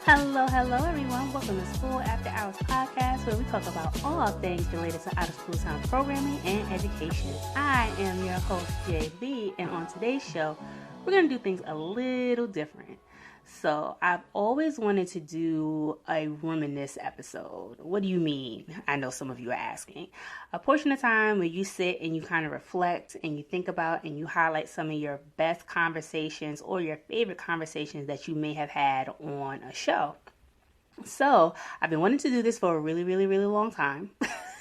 Hello, everyone. Welcome to School After Hours podcast, where we talk about all things related to out-of-school time programming and education. I am your host, JB, and on today's show, we're going to do things a little different. So I've always wanted to do a reminisce episode. What do you mean? I know some of you are asking. A portion of time where you sit and you kind of reflect and you think about and you highlight some of your best conversations or your favorite conversations that you may have had on a show. So I've been wanting to do this for a really, really, really long time.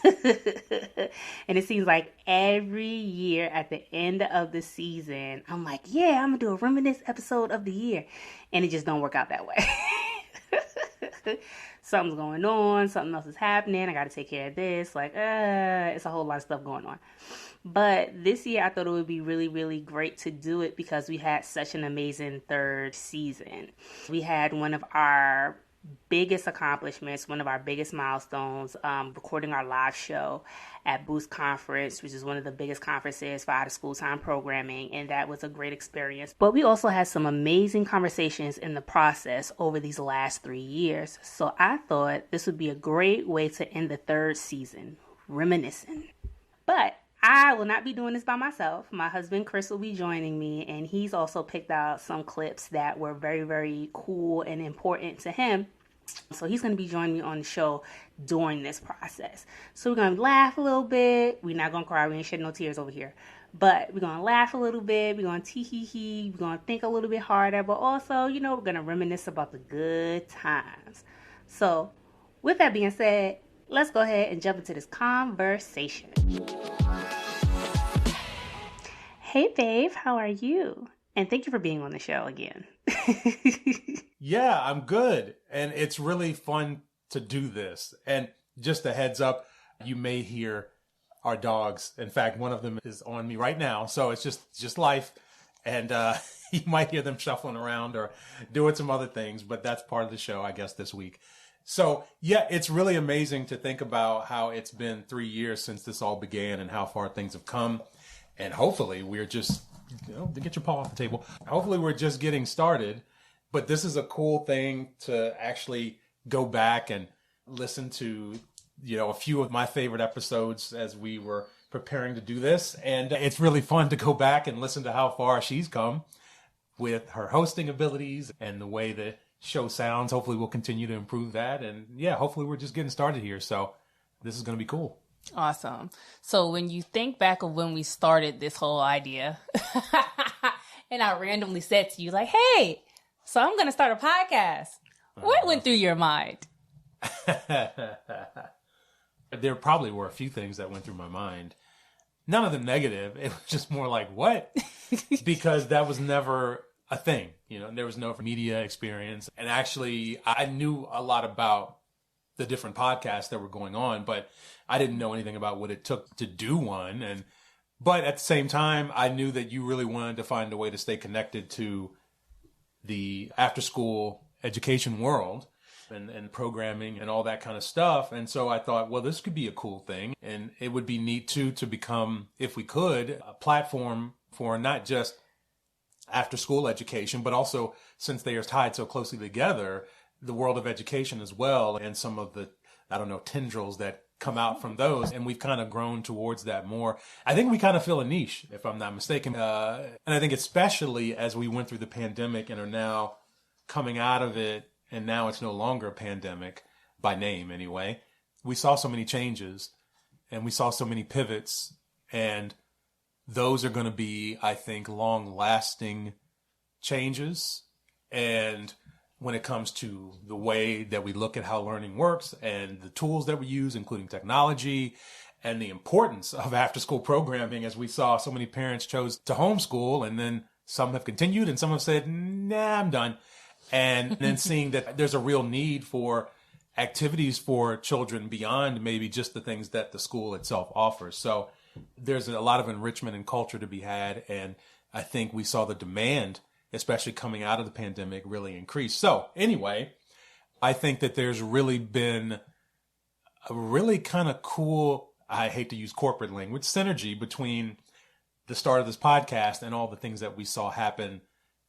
And it seems like every year at the end of the season, I'm like, yeah, I'm going to do a reminisce episode of the year. And it just don't work out that way. Something's going on. Something else is happening. I got to take care of this. It's a whole lot of stuff going on. But this year, I thought it would be really, really great to do it because we had such an amazing third season. We had one of our biggest accomplishments, one of our biggest milestones, recording our live show at Boost Conference, which is one of the biggest conferences for out of school time programming, and that was a great experience. But we also had some amazing conversations in the process over these last 3 years. So I thought this would be a great way to end the third season, reminiscing. But I will not be doing this by myself. My husband, Chris, will be joining me, and he's also picked out some clips that were very, very cool and important to him. So he's going to be joining me on the show during this process. So we're going to laugh a little bit. We're not going to cry. We ain't shedding no tears over here. But we're going to laugh a little bit. We're going to tee-hee-hee. We're going to think a little bit harder. But also, we're going to reminisce about the good times. So with that being said, let's go ahead and jump into this conversation. Hey, babe, how are you? And thank you for being on the show again. Yeah, I'm good. And it's really fun to do this. And just a heads up, you may hear our dogs. In fact, one of them is on me right now. So it's just life. And you might hear them shuffling around or doing some other things. But that's part of the show, I guess, this week. So, yeah, it's really amazing to think about how it's been 3 years since this all began and how far things have come. And hopefully we're just, to get your paw off the table, hopefully we're just getting started. But this is a cool thing to actually go back and listen to, a few of my favorite episodes as we were preparing to do this. And it's really fun to go back and listen to how far she's come with her hosting abilities and the way the show sounds. Hopefully we'll continue to improve that. And yeah, hopefully we're just getting started here. So this is going to be cool. Awesome. So when you think back of when we started this whole idea, and I randomly said to you, like, hey, so I'm going to start a podcast. What went through your mind? There probably were a few things that went through my mind. None of them negative. It was just more like, what? Because that was never a thing. There was no media experience. And actually, I knew a lot about the different podcasts that were going on, but I didn't know anything about what it took to do one. But at the same time, I knew that you really wanted to find a way to stay connected to the after school education world and programming and all that kind of stuff. And so I thought, well, this could be a cool thing. And it would be neat to become, if we could, a platform for not just after school education, but also, since they are tied so closely together, the world of education as well, and some of the, tendrils that come out from those. And we've kind of grown towards that more. I think we kind of fill a niche, if I'm not mistaken. And I think especially as we went through the pandemic and are now coming out of it, and now it's no longer a pandemic, by name anyway, we saw so many changes and we saw so many pivots. And those are going to be, I think, long-lasting changes. And when it comes to the way that we look at how learning works and the tools that we use, including technology, and the importance of after-school programming, as we saw so many parents chose to homeschool, and then some have continued and some have said, nah, I'm done. And then seeing that there's a real need for activities for children beyond maybe just the things that the school itself offers. So there's a lot of enrichment and culture to be had. And I think we saw the demand, especially coming out of the pandemic, really increase. So anyway, I think that there's really been a really kind of cool, I hate to use corporate language, synergy between the start of this podcast and all the things that we saw happen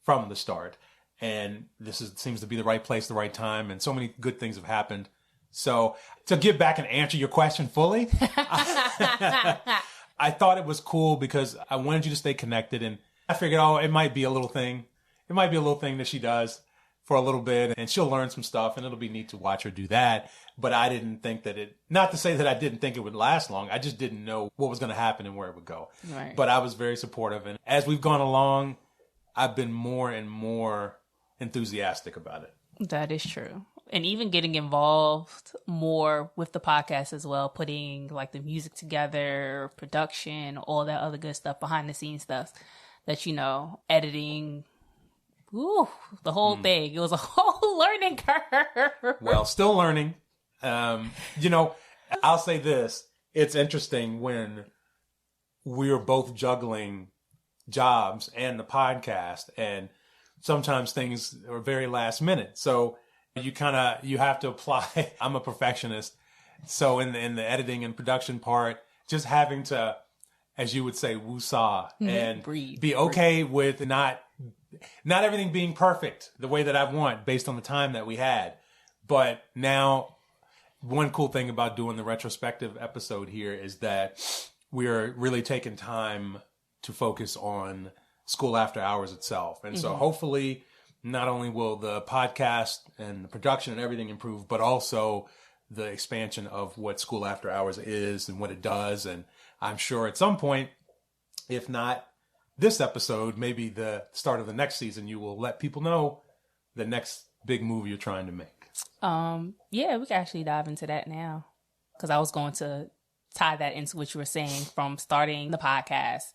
from the start. and seems to be the right place, the right time, and so many good things have happened. So to get back and answer your question fully, I thought it was cool because I wanted you to stay connected, and I figured, it might be a little thing. It might be a little thing that she does for a little bit, and she'll learn some stuff, and it'll be neat to watch her do that. But I didn't think that not to say that I didn't think it would last long. I just didn't know what was going to happen and where it would go. Right. But I was very supportive. And as we've gone along, I've been more and more enthusiastic about it. That is true. And even getting involved more with the podcast as well, putting like the music together, production, all that other good stuff, behind the scenes stuff that, editing, the whole thing. It was a whole learning curve. Well, still learning. I'll say this. It's interesting when we were both juggling jobs and the podcast, and sometimes things are very last minute. So you have to apply. I'm a perfectionist. So in the editing and production part, just having to, as you would say, woosah and be okay with not everything being perfect the way that I want based on the time that we had. But now, one cool thing about doing the retrospective episode here is that we're really taking time to focus on School After Hours itself. And so hopefully not only will the podcast and the production and everything improve, but also the expansion of what School After Hours is and what it does. And I'm sure at some point, if not this episode, maybe the start of the next season, you will let people know the next big move you're trying to make. Yeah, we can actually dive into that now, because I was going to tie that into what you were saying from starting the podcast,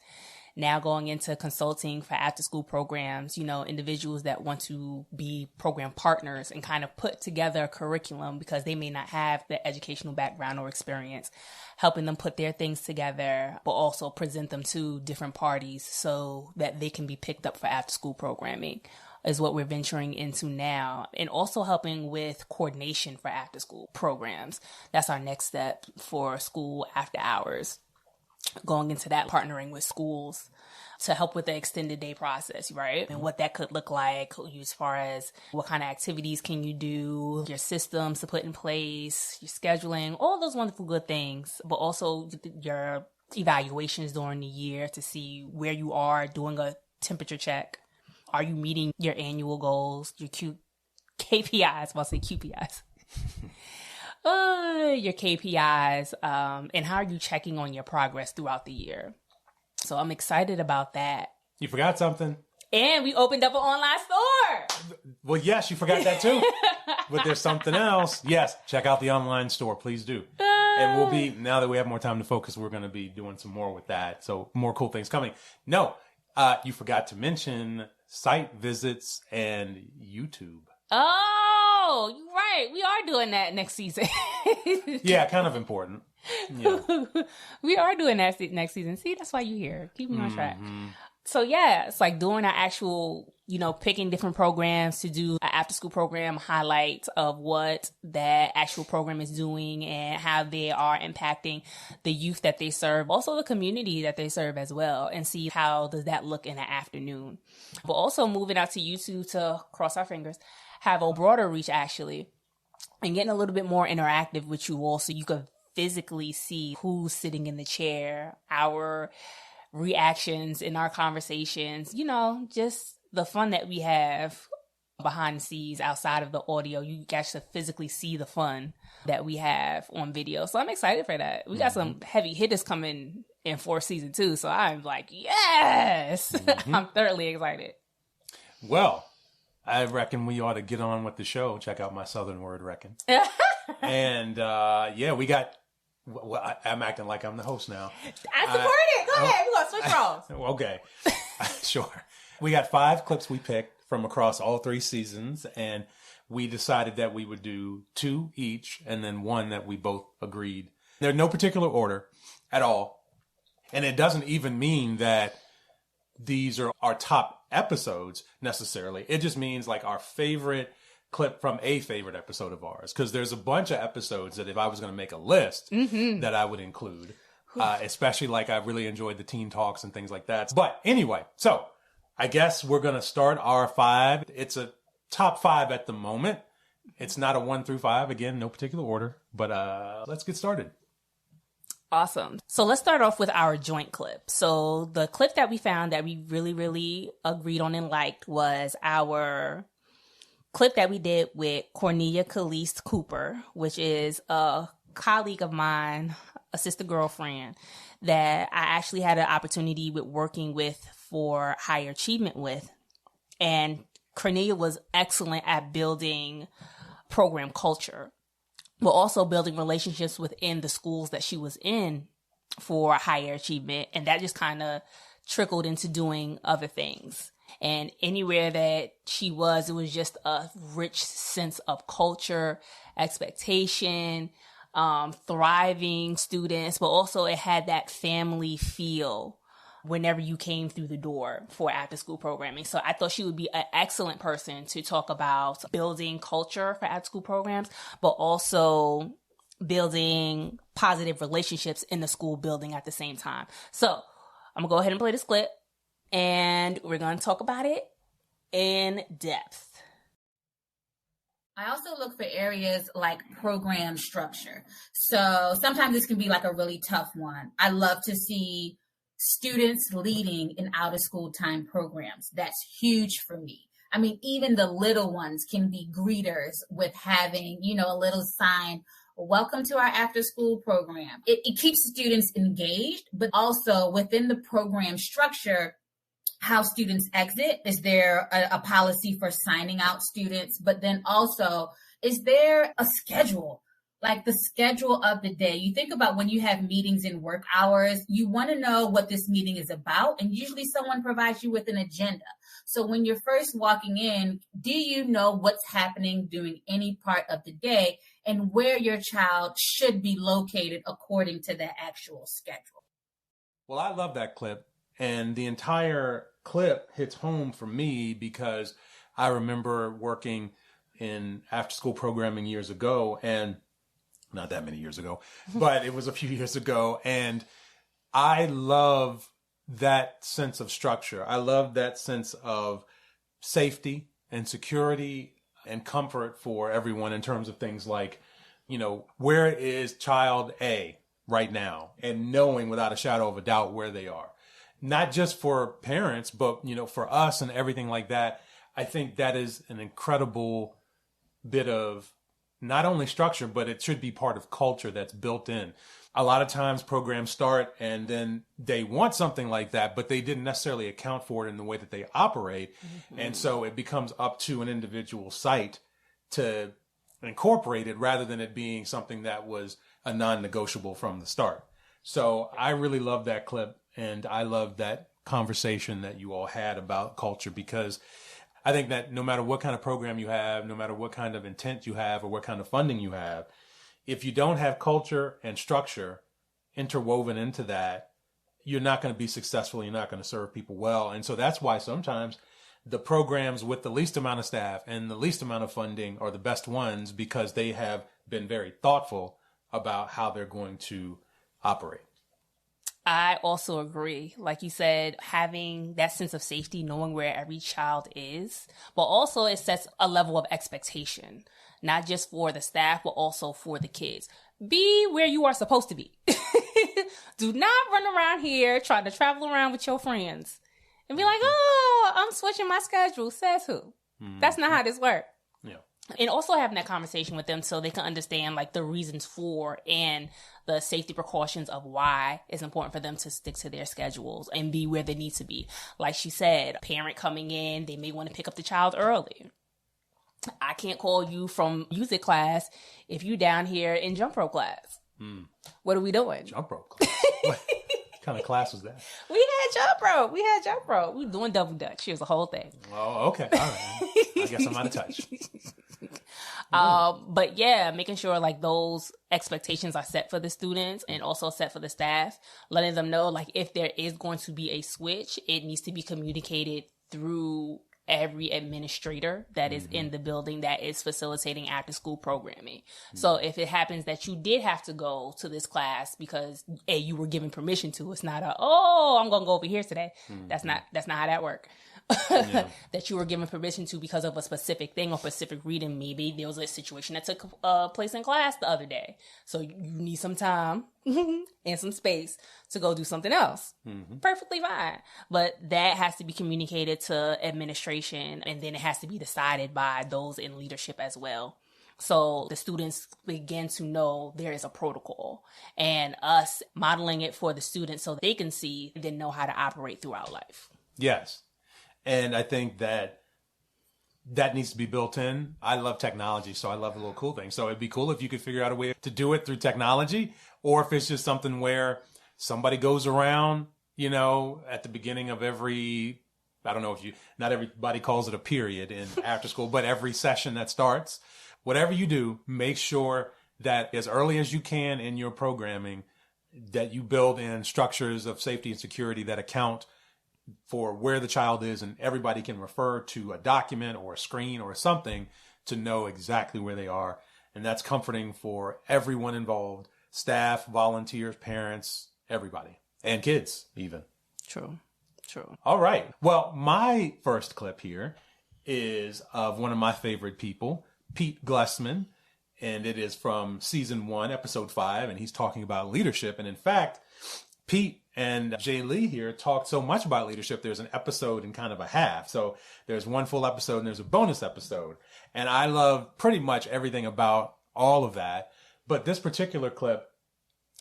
now going into consulting for after school programs, individuals that want to be program partners and kind of put together a curriculum because they may not have the educational background or experience, helping them put their things together, but also present them to different parties so that they can be picked up for after school programming is what we're venturing into now. And also helping with coordination for after school programs. That's our next step for School After Hours. Going into that, partnering with schools to help with the extended day process, right? And what that could look like as far as what kind of activities can you do, your systems to put in place, your scheduling, all those wonderful good things, but also your evaluations during the year to see where you are, doing a temperature check. Are you meeting your annual goals, your KPIs, well, I'll say QPIs. Your KPIs, and how are you checking on your progress throughout the year? So I'm excited about that. You forgot something. And we opened up an online store. Well, yes, you forgot that too. But there's something else. Yes, check out the online store. Please do. And now that we have more time to focus, we're going to be doing some more with that. So more cool things coming. No, you forgot to mention site visits and YouTube. Oh, you're right. We are doing that next season. Yeah, kind of important. Yeah. We are doing that next season. See, that's why you're here. Keep me on track. So yeah, it's like doing our actual, picking different programs to do an after school program highlight of what that actual program is doing and how they are impacting the youth that they serve, also the community that they serve as well, and see how does that look in the afternoon. But also moving out to YouTube to, cross our fingers, have a broader reach actually, and getting a little bit more interactive with you all, so you could physically see who's sitting in the chair, our reactions in our conversations, just the fun that we have behind the scenes outside of the audio. You get to physically see the fun that we have on video. So I'm excited for that. We got some heavy hitters coming in for season 2. So I'm like, yes, I'm thoroughly excited. Well, I reckon we ought to get on with the show. Check out my Southern word, reckon. And we got... Well, I'm acting like I'm the host now. I support it. Go ahead. We're going to switch roles. Okay. Sure. We got 5 clips we picked from across all 3 seasons, and we decided that we would do 2 each and then 1 that we both agreed. There's no particular order at all. And it doesn't even mean that these are our top episodes necessarily. It just means like our favorite clip from a favorite episode of ours, because there's a bunch of episodes that if I was going to make a list that I would include, especially like I really enjoyed the teen talks and things like that. But anyway, so I guess we're going to start our 5. It's a top 5 at the moment. It's not a 1 through 5. Again, no particular order, but let's get started. Awesome. So let's start off with our joint clip. So the clip that we found that we really, really agreed on and liked was our clip that we did with Cornelia Caliste Cooper, which is a colleague of mine, a sister girlfriend that I actually had an opportunity with working with for higher achievement with. And Cornelia was excellent at building program culture, but also building relationships within the schools that she was in for higher achievement. And that just kind of trickled into doing other things. And anywhere that she was, it was just a rich sense of culture, expectation, thriving students, but also it had that family feel whenever you came through the door for after school programming. So I thought she would be an excellent person to talk about building culture for after school programs, but also building positive relationships in the school building at the same time. So I'm gonna go ahead and play this clip and we're gonna talk about it in depth. I also look for areas like program structure. So sometimes this can be like a really tough one. I love to see students leading in out of school time programs. That's huge for me. I mean, even the little ones can be greeters with having, a little sign, welcome to our after school program. It keeps students engaged, but also within the program structure, how students exit. Is there a policy for signing out students? But then also, is there a schedule? Like the schedule of the day. You think about when you have meetings in work hours, you want to know what this meeting is about. And usually someone provides you with an agenda. So when you're first walking in, do you know what's happening during any part of the day and where your child should be located according to that actual schedule? Well, I love that clip. And the entire clip hits home for me because I remember working in after school programming years ago, and not that many years ago, but it was a few years ago. And I love that sense of structure. I love that sense of safety and security and comfort for everyone in terms of things like, where is child A right now? And knowing without a shadow of a doubt where they are. Not just for parents, but, for us and everything like that. I think that is an incredible bit of not only structure, but it should be part of culture that's built in. A lot of times programs start and then they want something like that, but they didn't necessarily account for it in the way that they operate. Mm-hmm. And so it becomes up to an individual site to incorporate it rather than it being something that was a non-negotiable from the start. So I really love that clip. And I love that conversation that you all had about culture, because I think that no matter what kind of program you have, no matter what kind of intent you have or what kind of funding you have, if you don't have culture and structure interwoven into that, you're not going to be successful. You're not going to serve people well. And so that's why sometimes the programs with the least amount of staff and the least amount of funding are the best ones, because they have been very thoughtful about how they're going to operate. I also agree. Like you said, having that sense of safety, knowing where every child is, but also it sets a level of expectation, not just for the staff, but also for the kids. Be where you are supposed to be. Do not run around here trying to travel around with your friends and be like, oh, I'm switching my schedule. Says who? Mm-hmm. That's not how this works. Yeah. And also having that conversation with them so they can understand like the reasons for and the safety precautions of why it's important for them to stick to their schedules and be where they need to be. Like she said, a parent coming in, they may want to pick up the child early. I can't call you from music class if you down here in jump rope class. What are we doing? Jump rope class? What kind of class was that? We had jump rope. We were doing double dutch. It was a whole thing. Oh, okay. All right. I guess I'm out of touch. But yeah, making sure like those expectations are set for the students and also set for the staff, letting them know like if there is going to be a switch, it needs to be communicated through every administrator that is in the building that is facilitating after school programming. So if it happens that you did have to go to this class because you were given permission to, it's not I'm going to go over here today. That's not how that works. that you were given permission to because of a specific thing or specific reading. Maybe there was a situation that took place in class the other day. So you need some time and some space to go do something else. Perfectly fine. But that has to be communicated to administration, and then it has to be decided by those in leadership as well. So the students begin to know there is a protocol, and us modeling it for the students so they can see and then know how to operate throughout life. Yes. And I think that needs to be built in. I love technology, so I love the little cool things. So it'd be cool if you could figure out a way to do it through technology, or if it's just something where somebody goes around, at the beginning of every, I don't know if not everybody calls it a period in after school, but every session that starts, whatever you do, make sure that as early as you can in your programming, that you build in structures of safety and security that account for where the child is, and everybody can refer to a document or a screen or something to know exactly where they are. And that's comforting for everyone involved, staff, volunteers, parents, everybody, and kids even. True. All right. Well, my first clip here is of one of my favorite people, Pete Glessman, and it is from season 1, episode 5, and he's talking about leadership. And in fact, Pete and Jay Lee here talked so much about leadership, there's an episode and kind of a half. So there's one full episode and there's a bonus episode. And I love pretty much everything about all of that. But this particular clip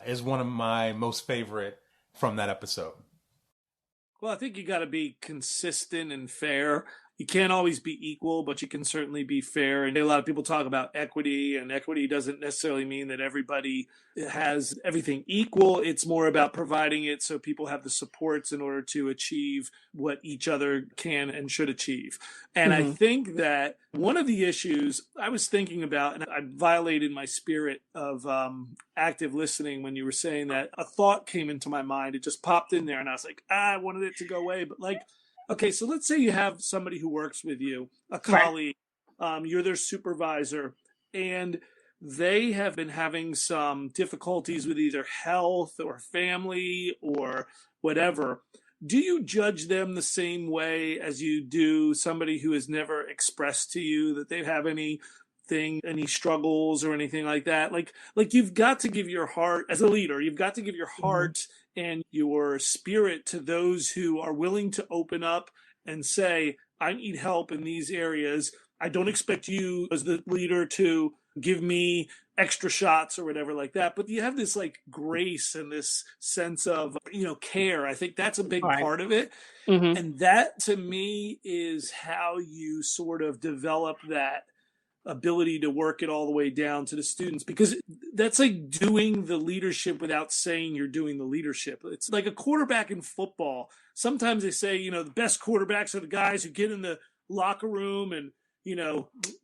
is one of my most favorite from that episode. Well, I think you got to be consistent and fair. You can't always be equal, but you can certainly be fair. And a lot of people talk about equity, and equity doesn't necessarily mean that everybody has everything equal. It's more about providing it so people have the supports in order to achieve what each other can and should achieve. And I think that one of the issues I was thinking about, and I violated my spirit of active listening when you were saying that, a thought came into my mind. It just popped in there, and I was like, I wanted it to go away. But okay, so let's say you have somebody who works with you, a colleague, you're their supervisor, and they have been having some difficulties with either health or family or whatever. Do you judge them the same way as you do somebody who has never expressed to you that they have any struggles or anything like that? Like you've got to give your heart as a leader, you've got to give your heart and your spirit to those who are willing to open up and say, I need help in these areas. I don't expect you as the leader to give me extra shots or whatever like that. But you have this grace and this sense of, care. I think that's a big part of it. And that to me is how you sort of develop that ability to work it all the way down to the students, because that's like doing the leadership without saying you're doing the leadership. It's like a quarterback in football. Sometimes they say, the best quarterbacks are the guys who get in the locker room and,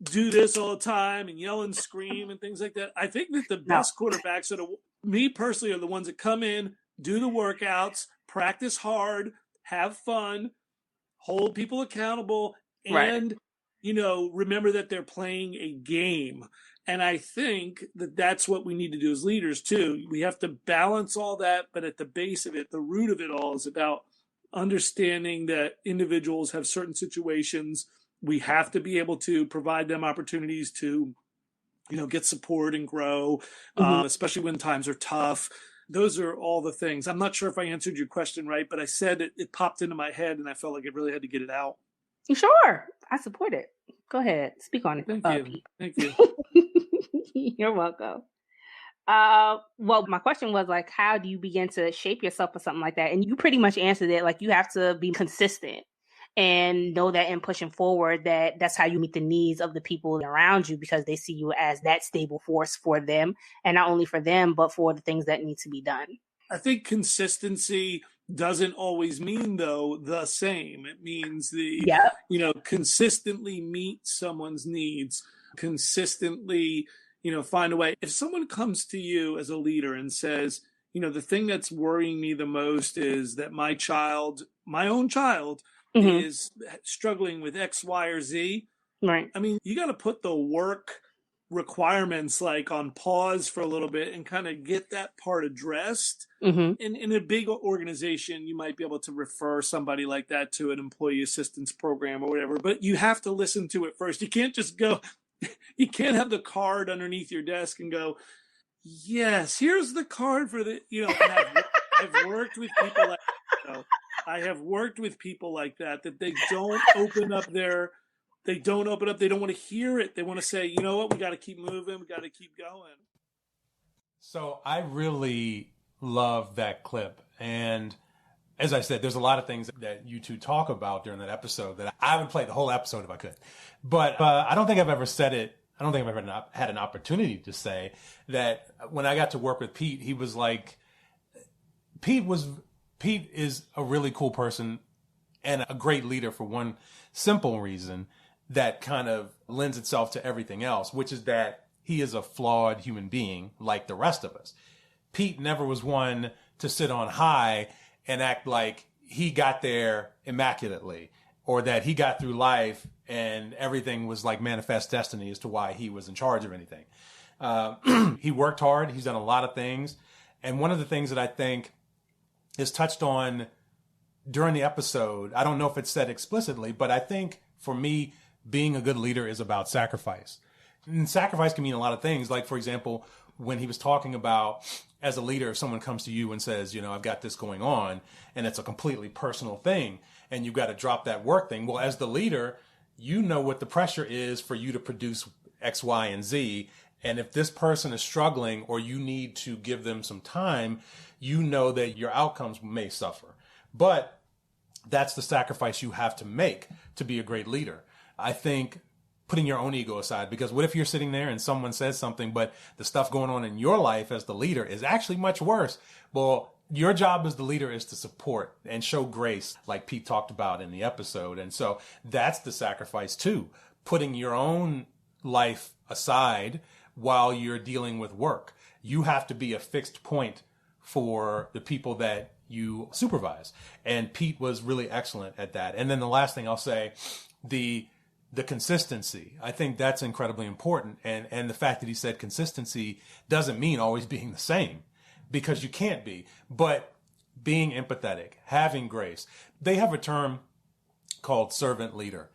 do this all the time and yell and scream and things like that. I think that the best quarterbacks me personally, are the ones that come in, do the workouts, practice hard, have fun, hold people accountable, and remember that they're playing a game. And I think that that's what we need to do as leaders too. We have to balance all that, but at the base of it, the root of it all is about understanding that individuals have certain situations. We have to be able to provide them opportunities to, get support and grow, especially when times are tough. Those are all the things. I'm not sure if I answered your question right, but I said it popped into my head and I felt like I really had to get it out. Sure. I support it. Go ahead. Speak on it. Thank you. Thank you. You're welcome. Well, my question was how do you begin to shape yourself for something like that? And you pretty much answered it. You have to be consistent and know that in pushing forward, that's how you meet the needs of the people around you, because they see you as that stable force for them, and not only for them, but for the things that need to be done. I think consistency doesn't always mean, though, the same. It means consistently meet someone's needs, consistently, find a way. If someone comes to you as a leader and says, the thing that's worrying me the most is that my own child, is struggling with X, Y, or Z. Right. I mean, you got to put the work requirements like on pause for a little bit and kind of get that part addressed. Mm-hmm. In a big organization, you might be able to refer somebody like that to an employee assistance program or whatever, but you have to listen to it first. You can't just go, you can't have the card underneath your desk and go, yes, here's the card for the, and I've worked with people like, I have worked with people like that they don't open up they don't want to hear it. They want to say, you know what, we got to keep moving, we got to keep going. So I really love that clip. And as I said, there's a lot of things that you two talk about during that episode that I would play the whole episode if I could. But I don't think I've ever said it. I don't think I've ever had an opportunity to say that when I got to work with Pete, he was like, Pete is a really cool person and a great leader for one simple reason that kind of lends itself to everything else, which is that he is a flawed human being like the rest of us. Pete never was one to sit on high and act like he got there immaculately or that he got through life and everything was like manifest destiny as to why he was in charge of anything. He worked hard. He's done a lot of things. And one of the things that I think is touched on during the episode, I don't know if it's said explicitly, but I think for me, being a good leader is about sacrifice. And sacrifice can mean a lot of things. Like, for example, when he was talking about as a leader, if someone comes to you and says, I've got this going on and it's a completely personal thing and you've got to drop that work thing. Well, as the leader, you know what the pressure is for you to produce X, Y, and Z. And if this person is struggling or you need to give them some time, you know that your outcomes may suffer. But that's the sacrifice you have to make to be a great leader. I think putting your own ego aside, because what if you're sitting there and someone says something, but the stuff going on in your life as the leader is actually much worse? Well, your job as the leader is to support and show grace, like Pete talked about in the episode. And so that's the sacrifice too, putting your own life aside while you're dealing with work. You have to be a fixed point for the people that you supervise. And Pete was really excellent at that. And then the last thing I'll say, the consistency. I think that's incredibly important. And the fact that he said consistency doesn't mean always being the same, because you can't be, but being empathetic, having grace. They have a term called servant leader.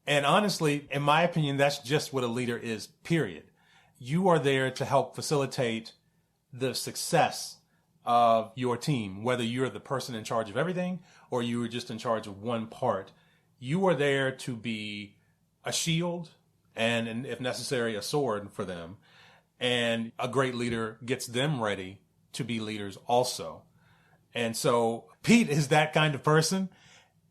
And honestly, in my opinion, that's just what a leader is, period. You are there to help facilitate the success of your team, whether you're the person in charge of everything or you are just in charge of one part. You are there to be a shield and if necessary, a sword for them. And a great leader gets them ready to be leaders also. And so Pete is that kind of person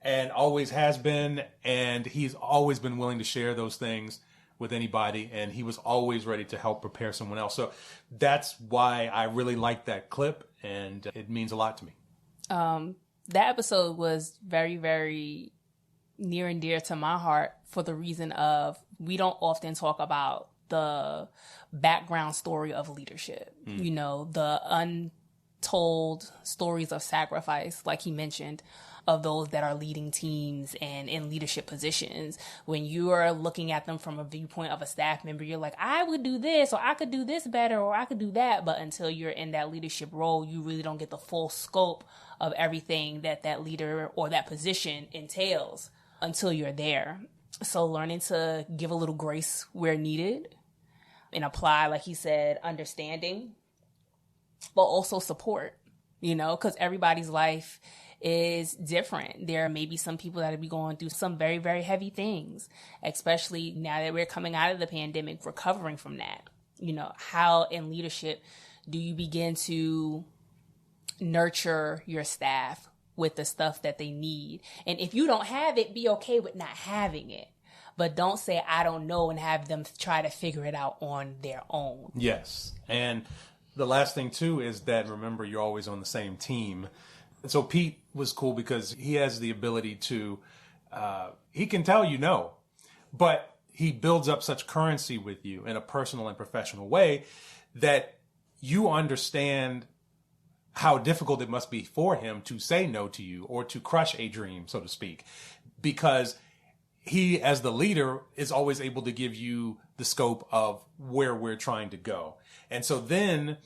and always has been. And he's always been willing to share those things with anybody. And he was always ready to help prepare someone else. So that's why I really like that clip. And it means a lot to me. That episode was very, very near and dear to my heart for the reason of we don't often talk about the background story of leadership, the untold stories of sacrifice, like he mentioned, of those that are leading teams and in leadership positions. When you are looking at them from a viewpoint of a staff member, you're like, I would do this, or I could do this better, or I could do that. But until you're in that leadership role, you really don't get the full scope of everything that that leader or that position entails until you're there. So learning to give a little grace where needed and apply, like he said, understanding, but also support, because everybody's life is different. There may be some people that will be going through some very, very heavy things, especially now that we're coming out of the pandemic, recovering from that. How in leadership do you begin to nurture your staff with the stuff that they need? And if you don't have it, be okay with not having it. But don't say, I don't know, and have them try to figure it out on their own. Yes. And the last thing, too, is that, remember, you're always on the same team. And so Pete was cool because he has the ability to, he can tell you no, but he builds up such currency with you in a personal and professional way that you understand how difficult it must be for him to say no to you or to crush a dream, so to speak, because he, as the leader, is always able to give you the scope of where we're trying to go. And so then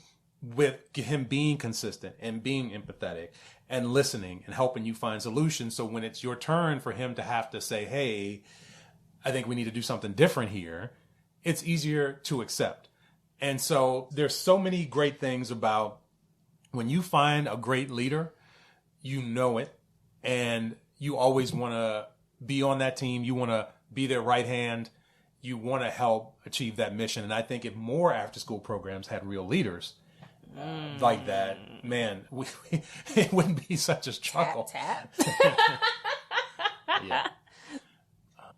with him being consistent and being empathetic and listening and helping you find solutions. So when it's your turn for him to have to say, hey, I think we need to do something different here, it's easier to accept. And so there's so many great things about when you find a great leader, you know it, and you always want to be on that team. You want to be their right hand. You want to help achieve that mission. And I think if more after school programs had real leaders like that, man, it wouldn't be such a struggle. Tap. Yeah.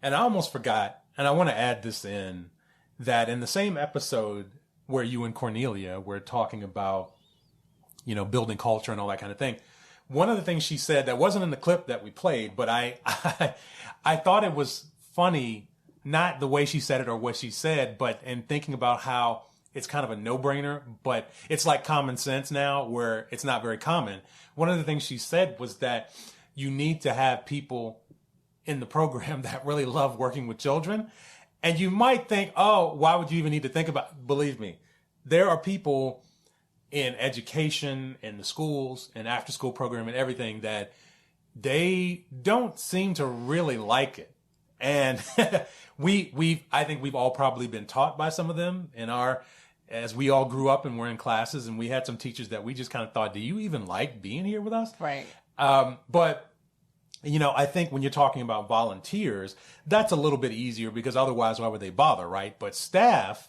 And I almost forgot, and I want to add this in, that in the same episode where you and Cornelia were talking about, building culture and all that kind of thing, one of the things she said that wasn't in the clip that we played, but I thought it was funny, not the way she said it or what she said, but in thinking about how it's kind of a no-brainer, but it's like common sense now where it's not very common. One of the things she said was that you need to have people in the program that really love working with children. And you might think, oh, why would you even need to think about, believe me, there are people in education, in the schools, and after school program and everything that they don't seem to really like it. And I think we've all probably been taught by some of them as we all grew up and were in classes, and we had some teachers that we just kind of thought, do you even like being here with us? Right. But I think when you're talking about volunteers, that's a little bit easier because otherwise, why would they bother, right? But staff,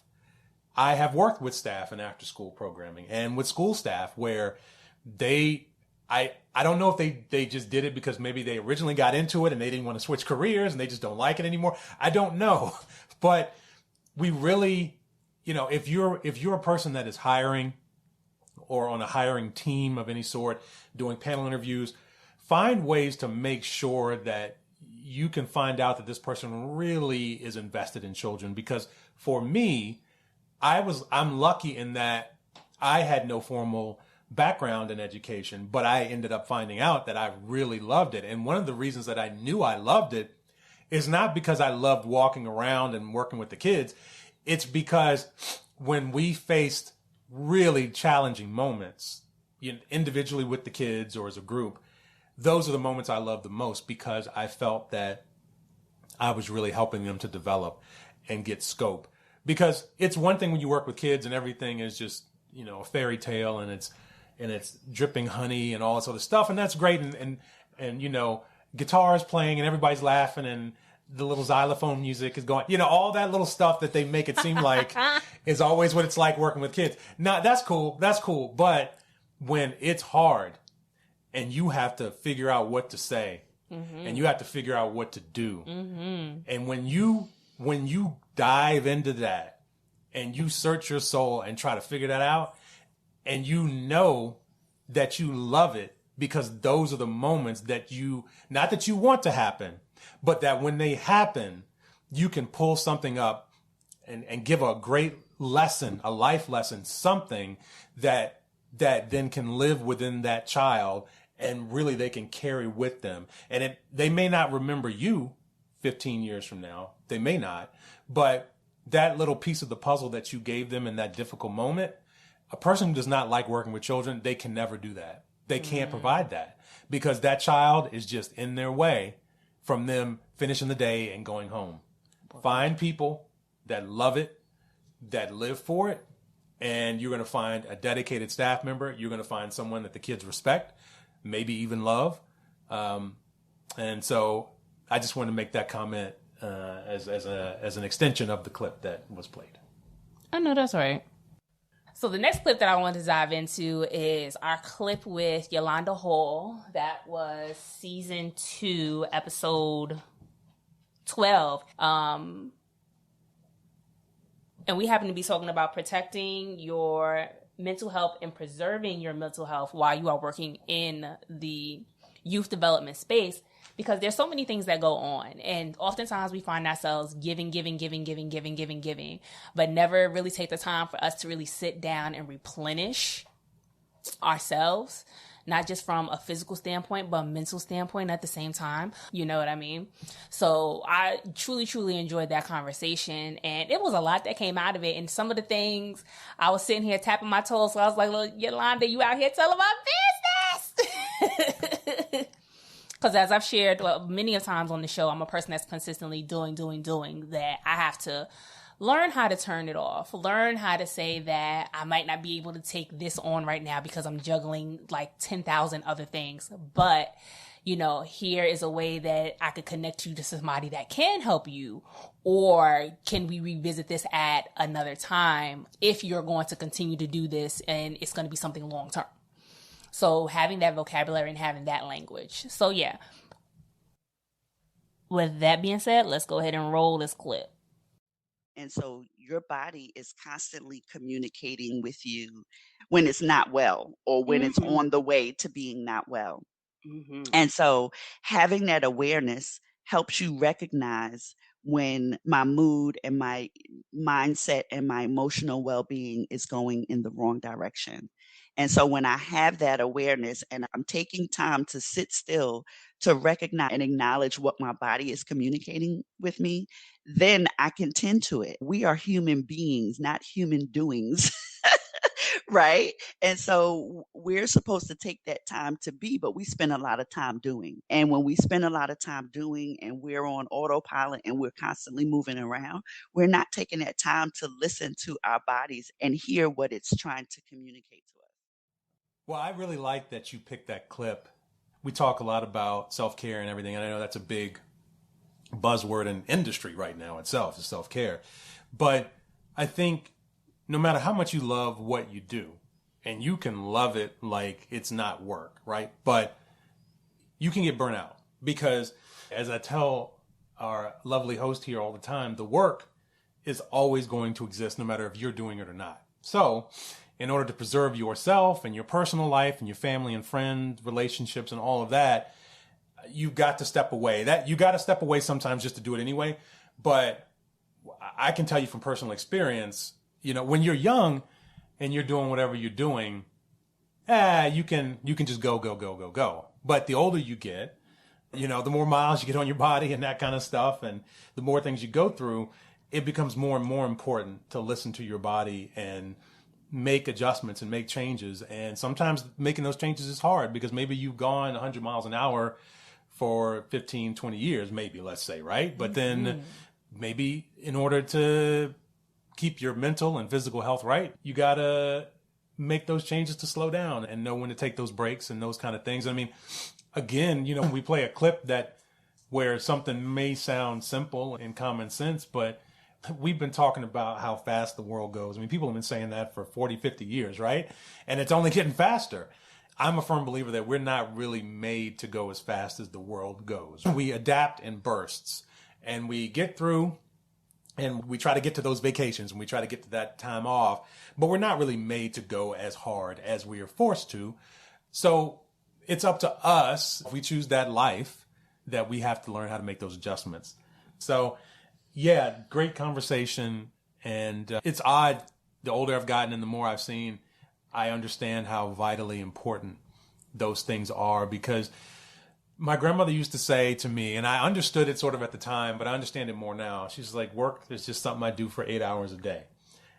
I have worked with staff in after school programming and with school staff where I don't know if they just did it because maybe they originally got into it and they didn't want to switch careers and they just don't like it anymore. I don't know. But we really, if you're a person that is hiring or on a hiring team of any sort, doing panel interviews, find ways to make sure that you can find out that this person really is invested in children. Because for me, I'm lucky in that I had no formal background in education, but I ended up finding out that I really loved it. And one of the reasons that I knew I loved it is not because I loved walking around and working with the kids. It's because when we faced really challenging moments, individually with the kids or as a group, those are the moments I love the most because I felt that I was really helping them to develop and get scope. Because it's one thing when you work with kids and everything is just, a fairy tale and it's dripping honey and all this other stuff. And that's great. And guitars playing and everybody's laughing and the little xylophone music is going, all that little stuff that they make it seem like is always what it's like working with kids. Now, that's cool. That's cool. But when it's hard, and you have to figure out what to say, and you have to figure out what to do. Mm-hmm. And when you dive into that, and you search your soul and try to figure that out, and you know that you love it because those are the moments that not that you want to happen, but that when they happen, you can pull something up and give a great lesson, a life lesson, something that then can live within that child. And really they can carry with them. And they may not remember you 15 years from now. They may not. But that little piece of the puzzle that you gave them in that difficult moment, a person who does not like working with children, they can never do that. They can't provide that because that child is just in their way from them finishing the day and going home. Find people that love it, that live for it, and you're going to find a dedicated staff member. You're going to find someone that the kids respect, maybe even love. And so I just wanted to make that comment as an extension of the clip that was played. I know that's right. So the next clip that I want to dive into is our clip with Yolanda Hall. That was season 2, episode 12. And we happen to be talking about protecting your mental health and preserving your mental health while you are working in the youth development space, because there's so many things that go on. And oftentimes we find ourselves giving, but never really take the time for us to really sit down and replenish ourselves, not just from a physical standpoint, but a mental standpoint at the same time. You know what I mean? So I truly, truly enjoyed that conversation, and it was a lot that came out of it. And some of the things, I was sitting here tapping my toes, so I was like, "Look, Yolanda, you out here telling my business." Because as I've shared many of times on the show, I'm a person that's consistently doing, that I have to learn how to turn it off, learn how to say that I might not be able to take this on right now because I'm juggling like 10,000 other things. But, you know, here is a way that I could connect you to somebody that can help you. Or can we revisit this at another time if you're going to continue to do this and it's going to be something long term? So having that vocabulary and having that language. So yeah. With that being said, let's go ahead and roll this clip. And so your body is constantly communicating with you when it's not well or when it's on the way to being not well. And so having that awareness helps you recognize when my mood and my mindset and my emotional well-being is going in the wrong direction. And so when I have that awareness and I'm taking time to sit still to recognize and acknowledge what my body is communicating with me, then I can tend to it. We are human beings, not human doings. Right? And so we're supposed to take that time to be, but we spend a lot of time doing. And when we spend a lot of time doing and we're on autopilot and we're constantly moving around, we're not taking that time to listen to our bodies and hear what it's trying to communicate to us. Well, I really like that you picked that clip. We talk a lot about self-care and everything, and I know that's a big buzzword in industry right now itself, is self-care. But I think no matter how much you love what you do, and you can love it like it's not work, right? But you can get burnt out because, as I tell our lovely host here all the time, the work is always going to exist no matter if you're doing it or not. So in order to preserve yourself and your personal life and your family and friend relationships and all of that, you've got to step away. You got to step away sometimes just to do it anyway. But I can tell you from personal experience, you know, when you're young and you're doing whatever you're doing, you can just go. But the older you get, you know, the more miles you get on your body and that kind of stuff, and the more things you go through, it becomes more and more important to listen to your body and make adjustments and make changes. And sometimes making those changes is hard because maybe you've gone 100 miles an hour for 15, 20 years, maybe, let's say, right? But then maybe in order to keep your mental and physical health right, you got to make those changes to slow down and know when to take those breaks and those kind of things. I mean, again, you know, we play a clip where something may sound simple and common sense, but we've been talking about how fast the world goes. I mean, people have been saying that for 40, 50 years, right? And it's only getting faster. I'm a firm believer that we're not really made to go as fast as the world goes. We adapt in bursts and we get through and we try to get to those vacations and we try to get to that time off, but we're not really made to go as hard as we are forced to. So it's up to us, if we choose that life, that we have to learn how to make those adjustments. So yeah, great conversation. And it's odd, the older I've gotten and the more I've seen, I understand how vitally important those things are, because my grandmother used to say to me, and I understood it sort of at the time, but I understand it more now. She's like, work is just something I do for 8 hours a day.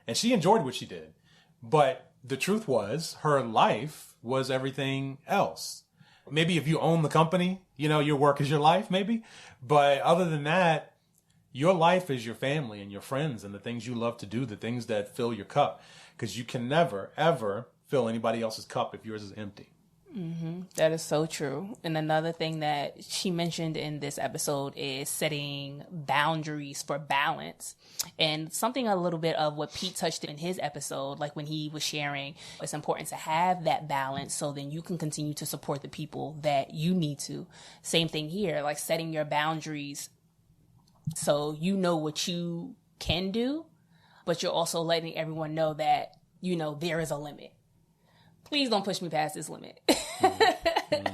And she enjoyed what she did. But the truth was, her life was everything else. Maybe if you own the company, you know, your work is your life, maybe. But other than that, your life is your family and your friends and the things you love to do, the things that fill your cup. Because you can never, ever fill anybody else's cup if yours is empty. That is so true. And another thing that she mentioned in this episode is setting boundaries for balance. And something a little bit of what Pete touched in his episode, like when he was sharing, it's important to have that balance so then you can continue to support the people that you need to. Same thing here, like setting your boundaries so you know what you can do, but you're also letting everyone know that, you know, there is a limit. Please don't push me past this limit.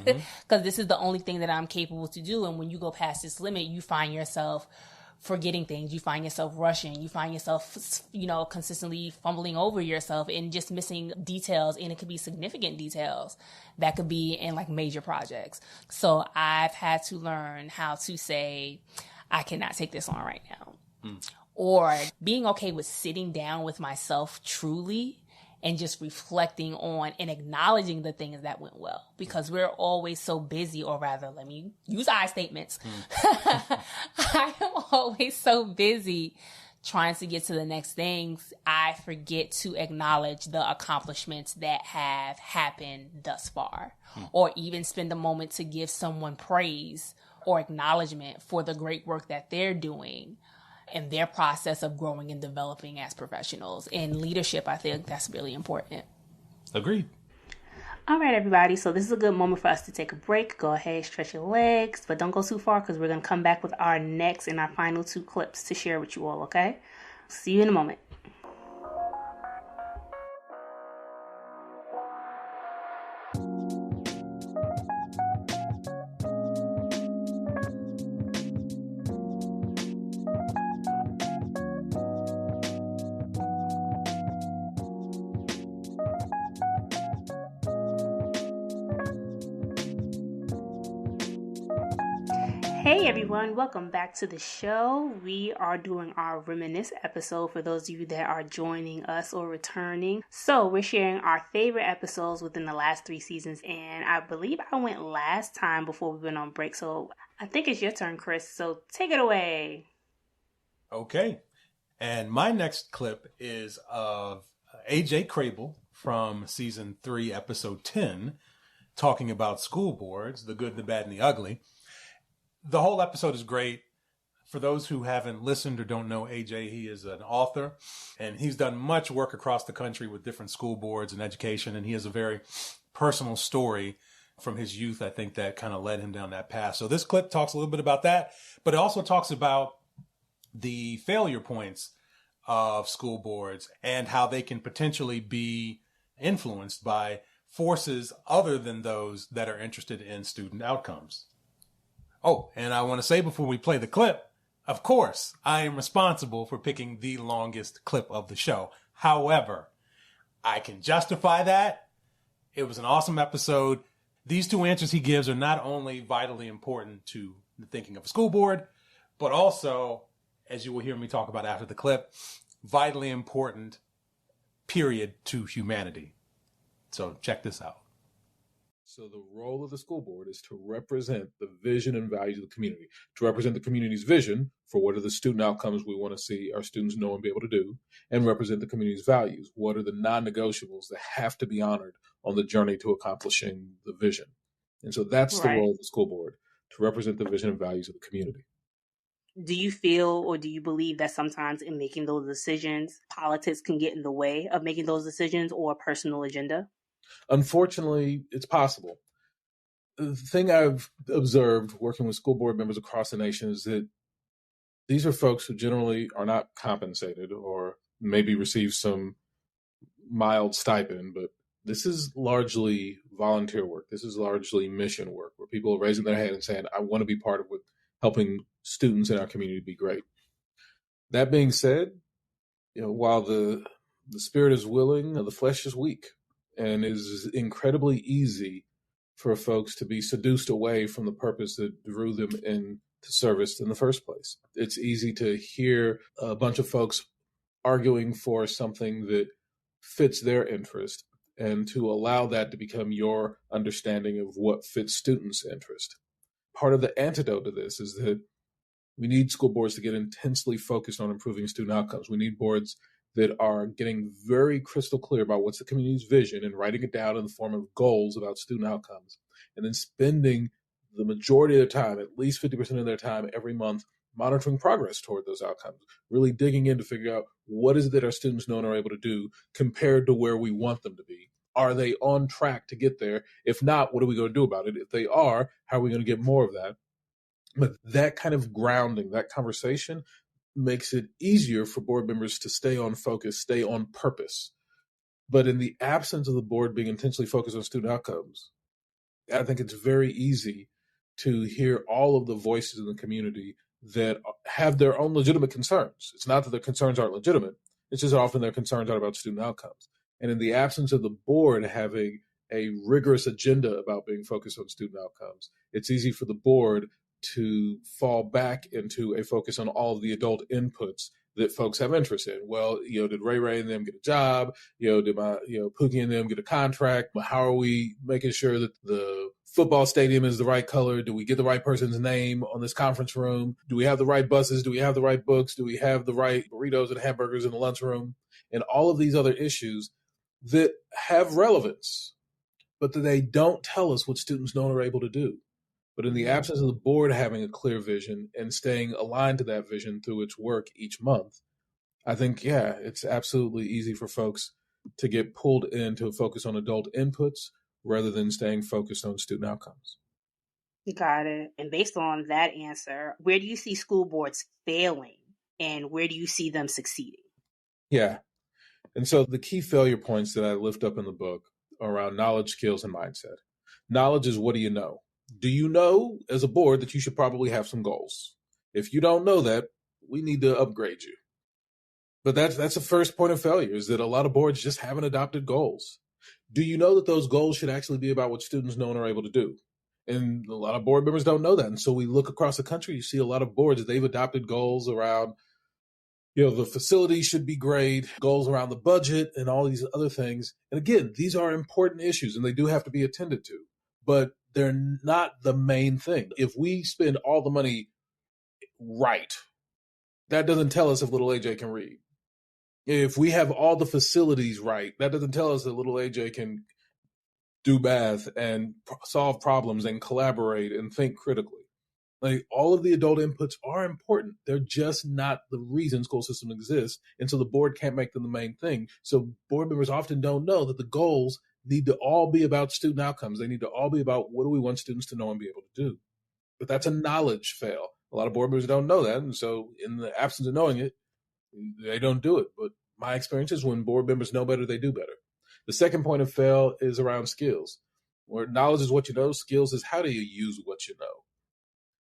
Because this is the only thing that I'm capable to do. And when you go past this limit, you find yourself forgetting things. You find yourself rushing. You find yourself, consistently fumbling over yourself and just missing details. And it could be significant details that could be in like major projects. So I've had to learn how to say, I cannot take this on right now. Or being okay with sitting down with myself truly and just reflecting on and acknowledging the things that went well, because we're always so busy, or rather, let me use I statements. I am always so busy trying to get to the next things. I forget to acknowledge the accomplishments that have happened thus far, or even spend a moment to give someone praise or acknowledgement for the great work that they're doing and their process of growing and developing as professionals. In leadership, I think that's really important. Agreed. All right, everybody. So this is a good moment for us to take a break. Go ahead, stretch your legs, but don't go too far because we're going to come back with our next and our final 2 clips to share with you all, okay? See you in a moment. Hey everyone, welcome back to the show. We are doing our Reminisce episode for those of you that are joining us or returning. So we're sharing our favorite episodes within the last 3 seasons, and I believe I went last time before we went on break, so I think it's your turn, Chris, so take it away. Okay. And my next clip is of AJ Crable from season 3, episode 10, talking about school boards, the good, the bad, and the ugly. The whole episode is great. For those who haven't listened or don't know AJ, he is an author, and he's done much work across the country with different school boards and education, and he has a very personal story from his youth, I think, that kind of led him down that path. So this clip talks a little bit about that, but it also talks about the failure points of school boards and how they can potentially be influenced by forces other than those that are interested in student outcomes. Oh, and I want to say before we play the clip, of course, I am responsible for picking the longest clip of the show. However, I can justify that. It was an awesome episode. These 2 answers he gives are not only vitally important to the thinking of a school board, but also, as you will hear me talk about after the clip, vitally important, period, to humanity. So check this out. So the role of the school board is to represent the vision and values of the community, to represent the community's vision for what are the student outcomes we want to see our students know and be able to do, and represent the community's values. What are the non-negotiables that have to be honored on the journey to accomplishing the vision? And so that's the role of the school board, to represent the vision and values of the community. Do you feel or do you believe that sometimes in making those decisions, politics can get in the way of making those decisions or a personal agenda? Unfortunately, it's possible. The thing I've observed working with school board members across the nation is that these are folks who generally are not compensated or maybe receive some mild stipend, but this is largely volunteer work. This is largely mission work where people are raising their hand and saying, I want to be part of what helping students in our community be great. That being said, while the spirit is willing, the flesh is weak. And it is incredibly easy for folks to be seduced away from the purpose that drew them into service in the first place. It's easy to hear a bunch of folks arguing for something that fits their interest and to allow that to become your understanding of what fits students' interest. Part of the antidote to this is that we need school boards to get intensely focused on improving student outcomes. We need boards that are getting very crystal clear about what's the community's vision and writing it down in the form of goals about student outcomes, and then spending the majority of their time, at least 50% of their time every month, monitoring progress toward those outcomes, really digging in to figure out what is it that our students know and are able to do compared to where we want them to be. Are they on track to get there? If not, what are we going to do about it? If they are, how are we going to get more of that? But that kind of grounding, that conversation, makes it easier for board members to stay on focus, stay on purpose. But in the absence of the board being intentionally focused on student outcomes, I think it's very easy to hear all of the voices in the community that have their own legitimate concerns. It's not that their concerns aren't legitimate. It's just often their concerns are about student outcomes. And in the absence of the board having a rigorous agenda about being focused on student outcomes, it's easy for the board to fall back into a focus on all of the adult inputs that folks have interest in. Well, did Ray Ray and them get a job? Did my, Pookie and them get a contract? How are we making sure that the football stadium is the right color? Do we get the right person's name on this conference room? Do we have the right buses? Do we have the right books? Do we have the right burritos and hamburgers in the lunchroom? And all of these other issues that have relevance, but that they don't tell us what students know and are able to do. But in the absence of the board having a clear vision and staying aligned to that vision through its work each month, I think, it's absolutely easy for folks to get pulled into a focus on adult inputs rather than staying focused on student outcomes. Got it. And based on that answer, where do you see school boards failing and where do you see them succeeding? Yeah. And so the key failure points that I lift up in the book are around knowledge, skills, and mindset. Knowledge is, what do you know? Do you know as a board that you should probably have some goals? If you don't know that, we need to upgrade you. But that's the first point of failure, is that a lot of boards just haven't adopted goals. Do you know that those goals should actually be about what students know and are able to do? And a lot of board members don't know that. And so we look across the country, you see a lot of boards, they've adopted goals around, the facility should be great, goals around the budget and all these other things. And again, these are important issues and they do have to be attended to, but they're not the main thing. If we spend all the money right, that doesn't tell us if little AJ can read. If we have all the facilities right, that doesn't tell us that little AJ can do math and solve problems and collaborate and think critically. Like, all of the adult inputs are important. They're just not the reason school systems exist. And so the board can't make them the main thing. So board members often don't know that the goals need to all be about student outcomes. They need to all be about what do we want students to know and be able to do. But that's a knowledge fail. A lot of board members don't know that. And so in the absence of knowing it, they don't do it. But my experience is when board members know better, they do better. The second point of fail is around skills, where knowledge is what you know, skills is how do you use what you know.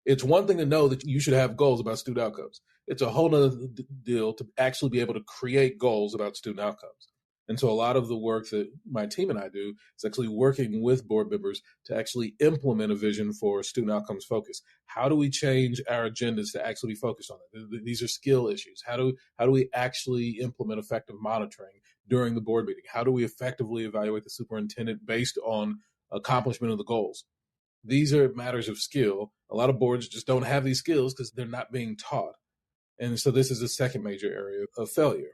It's one thing to know that you should have goals about student outcomes. It's a whole other deal to actually be able to create goals about student outcomes. And so a lot of the work that my team and I do is actually working with board members to actually implement a vision for student outcomes focus. How do we change our agendas to actually be focused on it? These are skill issues. How do we actually implement effective monitoring during the board meeting? How do we effectively evaluate the superintendent based on accomplishment of the goals? These are matters of skill. A lot of boards just don't have these skills because they're not being taught. And so this is the second major area of failure.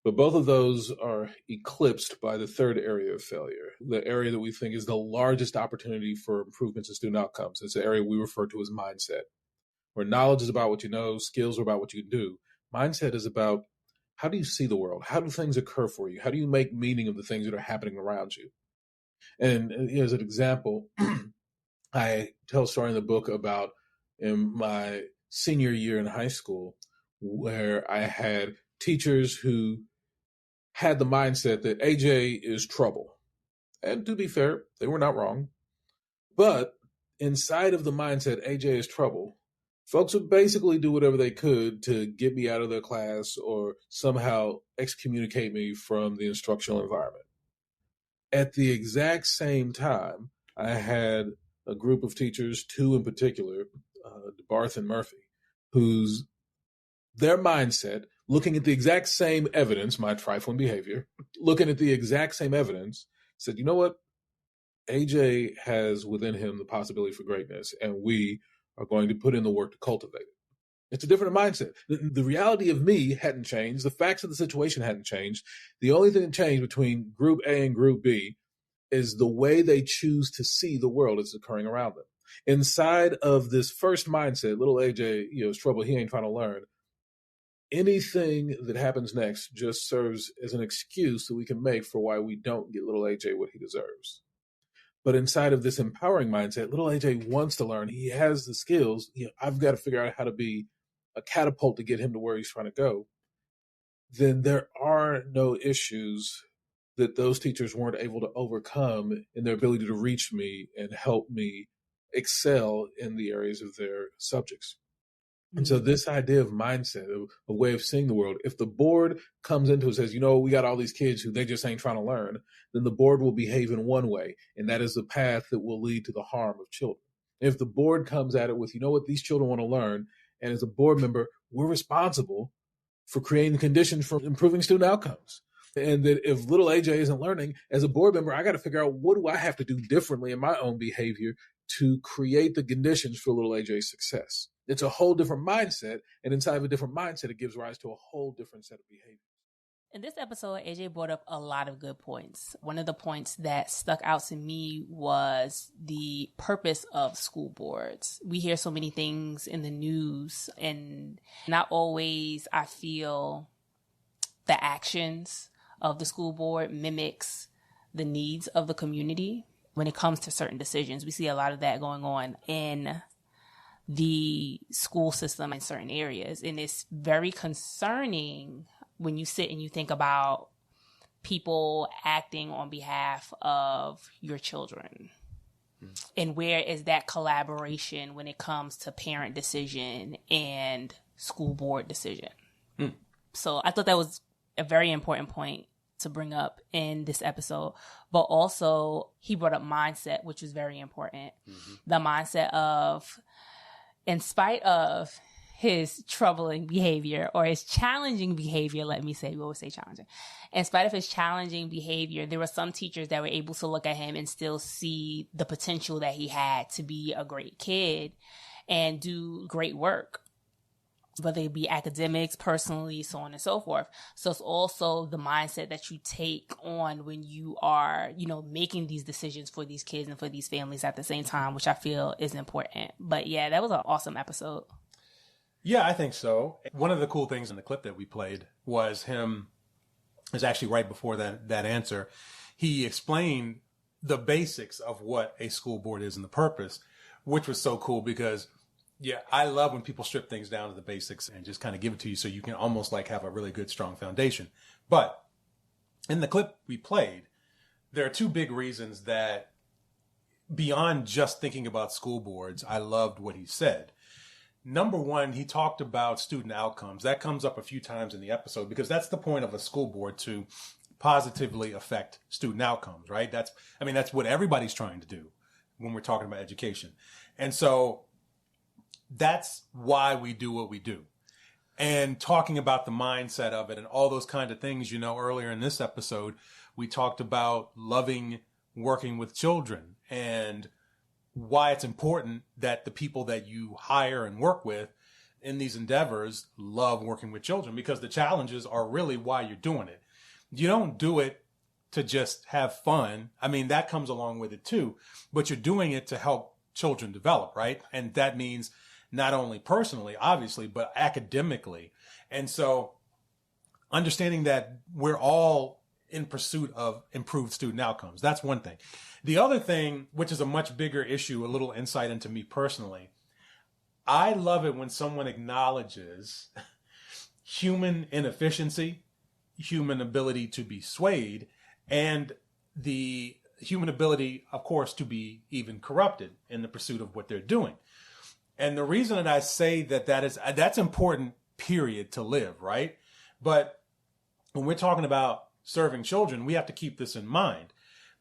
But both of those are eclipsed by the third area of failure, the area that we think is the largest opportunity for improvements in student outcomes. It's the area we refer to as mindset, where knowledge is about what you know, skills are about what you can do. Mindset is about how do you see the world? How do things occur for you? How do you make meaning of the things that are happening around you? And as an example, I tell a story in the book about in my senior year in high school, where I had teachers who had the mindset that AJ is trouble. And to be fair, they were not wrong. But inside of the mindset, AJ is trouble, folks would basically do whatever they could to get me out of their class or somehow excommunicate me from the instructional environment. At the exact same time, I had a group of teachers, two in particular, Barth and Murphy, whose their mindset, looking at the exact same evidence, my trifling behavior, looking at the exact same evidence, said, you know what? AJ has within him the possibility for greatness, and we are going to put in the work to cultivate it. It's a different mindset. The reality of me hadn't changed. The facts of the situation hadn't changed. The only thing that changed between Group A and Group B is the way they choose to see the world as occurring around them. Inside of this first mindset, little AJ, is trouble. He ain't trying to learn. Anything that happens next just serves as an excuse that we can make for why we don't get little AJ what he deserves. But inside of this empowering mindset, little AJ wants to learn. He has the skills. I've got to figure out how to be a catapult to get him to where he's trying to go. Then there are no issues that those teachers weren't able to overcome in their ability to reach me and help me excel in the areas of their subjects. And so this idea of mindset, a way of seeing the world, if the board comes into it and says, we got all these kids who they just ain't trying to learn, then the board will behave in one way. And that is the path that will lead to the harm of children. If the board comes at it with, these children want to learn, and as a board member, we're responsible for creating conditions for improving student outcomes. And that if little AJ isn't learning, as a board member, I got to figure out what do I have to do differently in my own behavior to create the conditions for little AJ's success. It's a whole different mindset. And inside of a different mindset, it gives rise to a whole different set of behaviors. In this episode, AJ brought up a lot of good points. One of the points that stuck out to me was the purpose of school boards. We hear so many things in the news, and not always I feel the actions of the school board mimics the needs of the community when it comes to certain decisions. We see a lot of that going on in the school system in certain areas. And it's very concerning when you sit and you think about people acting on behalf of your children. And where is that collaboration when it comes to parent decision and school board decision? So I thought that was a very important point to bring up in this episode. But also he brought up mindset, which was very important. The mindset of, in spite of his troubling behavior or his challenging behavior, let me say, we always say challenging. In spite of his challenging behavior, there were some teachers that were able to look at him and still see the potential that he had to be a great kid and do great work, whether it be academics, personally, so on and so forth. So it's also the mindset that you take on when you are, making these decisions for these kids and for these families at the same time, which I feel is important. But yeah, that was an awesome episode. Yeah, I think so. One of the cool things in the clip that we played was him, is actually right before that answer. He explained the basics of what a school board is and the purpose, which was so cool because I love when people strip things down to the basics and just kind of give it to you so you can almost like have a really good, strong foundation. But in the clip we played, there are two big reasons that beyond just thinking about school boards, I loved what he said. Number one, he talked about student outcomes. That comes up a few times in the episode because that's the point of a school board, to positively affect student outcomes, right? That's what everybody's trying to do when we're talking about education. And so that's why we do what we do. And talking about the mindset of it and all those kind of things, earlier in this episode, we talked about loving working with children and why it's important that the people that you hire and work with in these endeavors love working with children, because the challenges are really why you're doing it. You don't do it to just have fun. That comes along with it too, but you're doing it to help children develop, right? And that means not only personally, obviously, but academically. And so understanding that we're all in pursuit of improved student outcomes. That's one thing. The other thing, which is a much bigger issue, a little insight into me personally, I love it when someone acknowledges human inefficiency, human ability to be swayed, and the human ability, of course, to be even corrupted in the pursuit of what they're doing. And the reason that I say that's important, period, to live, right? But when we're talking about serving children, we have to keep this in mind,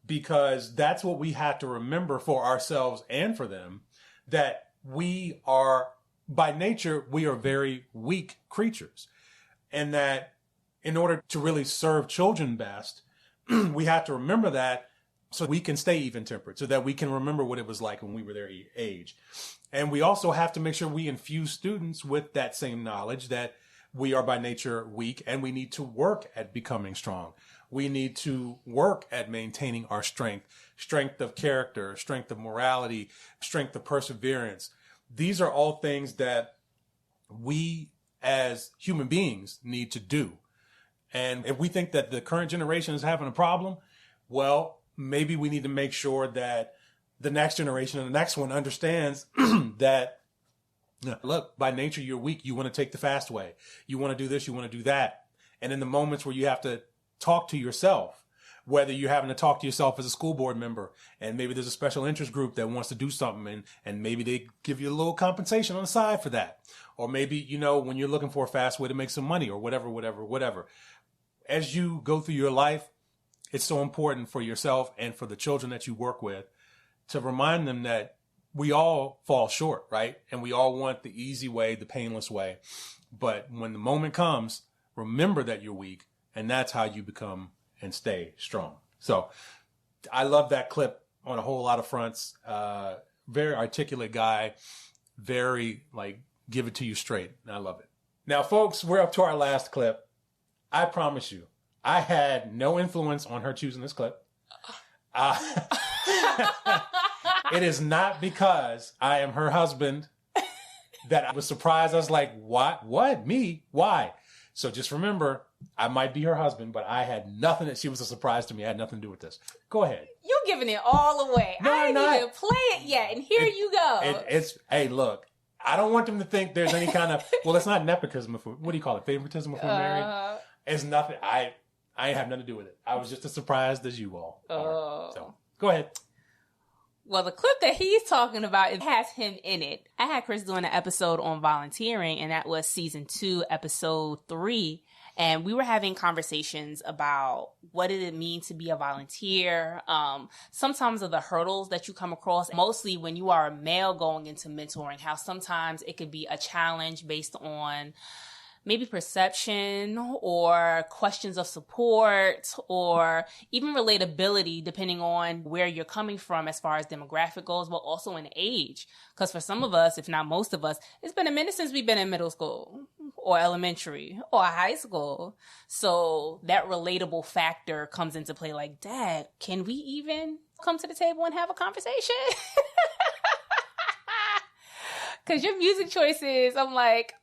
because that's what we have to remember for ourselves and for them, that we are, by nature, we are very weak creatures. And that in order to really serve children best, we have to remember that so we can stay even-tempered, so that we can remember what it was like when we were their age. And we also have to make sure we infuse students with that same knowledge that we are by nature weak, and we need to work at becoming strong. We need to work at maintaining our strength of character, strength of morality, strength of perseverance. These are all things that we as human beings need to do. And if we think that the current generation is having a problem, well, maybe we need to make sure that the next generation and the next one understands that, look, by nature, you're weak. You want to take the fast way. You want to do this. You want to do that. And in the moments where you have to talk to yourself whether you're having to talk to yourself as a school board member, and maybe there's a special interest group that wants to do something, and maybe they give you a little compensation on the side for that. Or maybe, you know, when you're looking for a fast way to make some money or whatever. As you go through your life, it's so important for yourself and for the children that you work with to remind them that we all fall short, right? And we all want the easy way, the painless way. But when the moment comes, remember that you're weak, and that's how you become and stay strong. So I love that clip on a whole lot of fronts. Very articulate guy, very give it to you straight. I love it. Now, folks, we're up to our last clip. I promise you, I had no influence on her choosing this clip. It is not because I am her husband that I was surprised. I was like, what? What? Me? Why? So just remember, I might be her husband, but I had nothing. She was a surprise to me. I had nothing to do with this. Go ahead. You're giving it all away. No, I I'm didn't not. even play it yet, and here you go. Hey, look, I don't want them to think there's any kind of, well, it's not nepotism. What do you call it? Favoritism if we're married? It's nothing. I have nothing to do with it. I was just as surprised as you all are. So go ahead. Well, the clip that he's talking about, it has him in it. I had Chris doing an episode on volunteering, and that was season 2, episode 3. And we were having conversations about what did it mean to be a volunteer, sometimes of the hurdles that you come across, mostly when you are a male going into mentoring, how sometimes it could be a challenge based on maybe perception or questions of support or even relatability, depending on where you're coming from as far as demographic goes, but also in age. Because for some of us, if not most of us, it's been a minute since we've been in middle school or elementary or high school. So that relatable factor comes into play, like, Dad, can we even come to the table and have a conversation? Because your music choices, I'm like,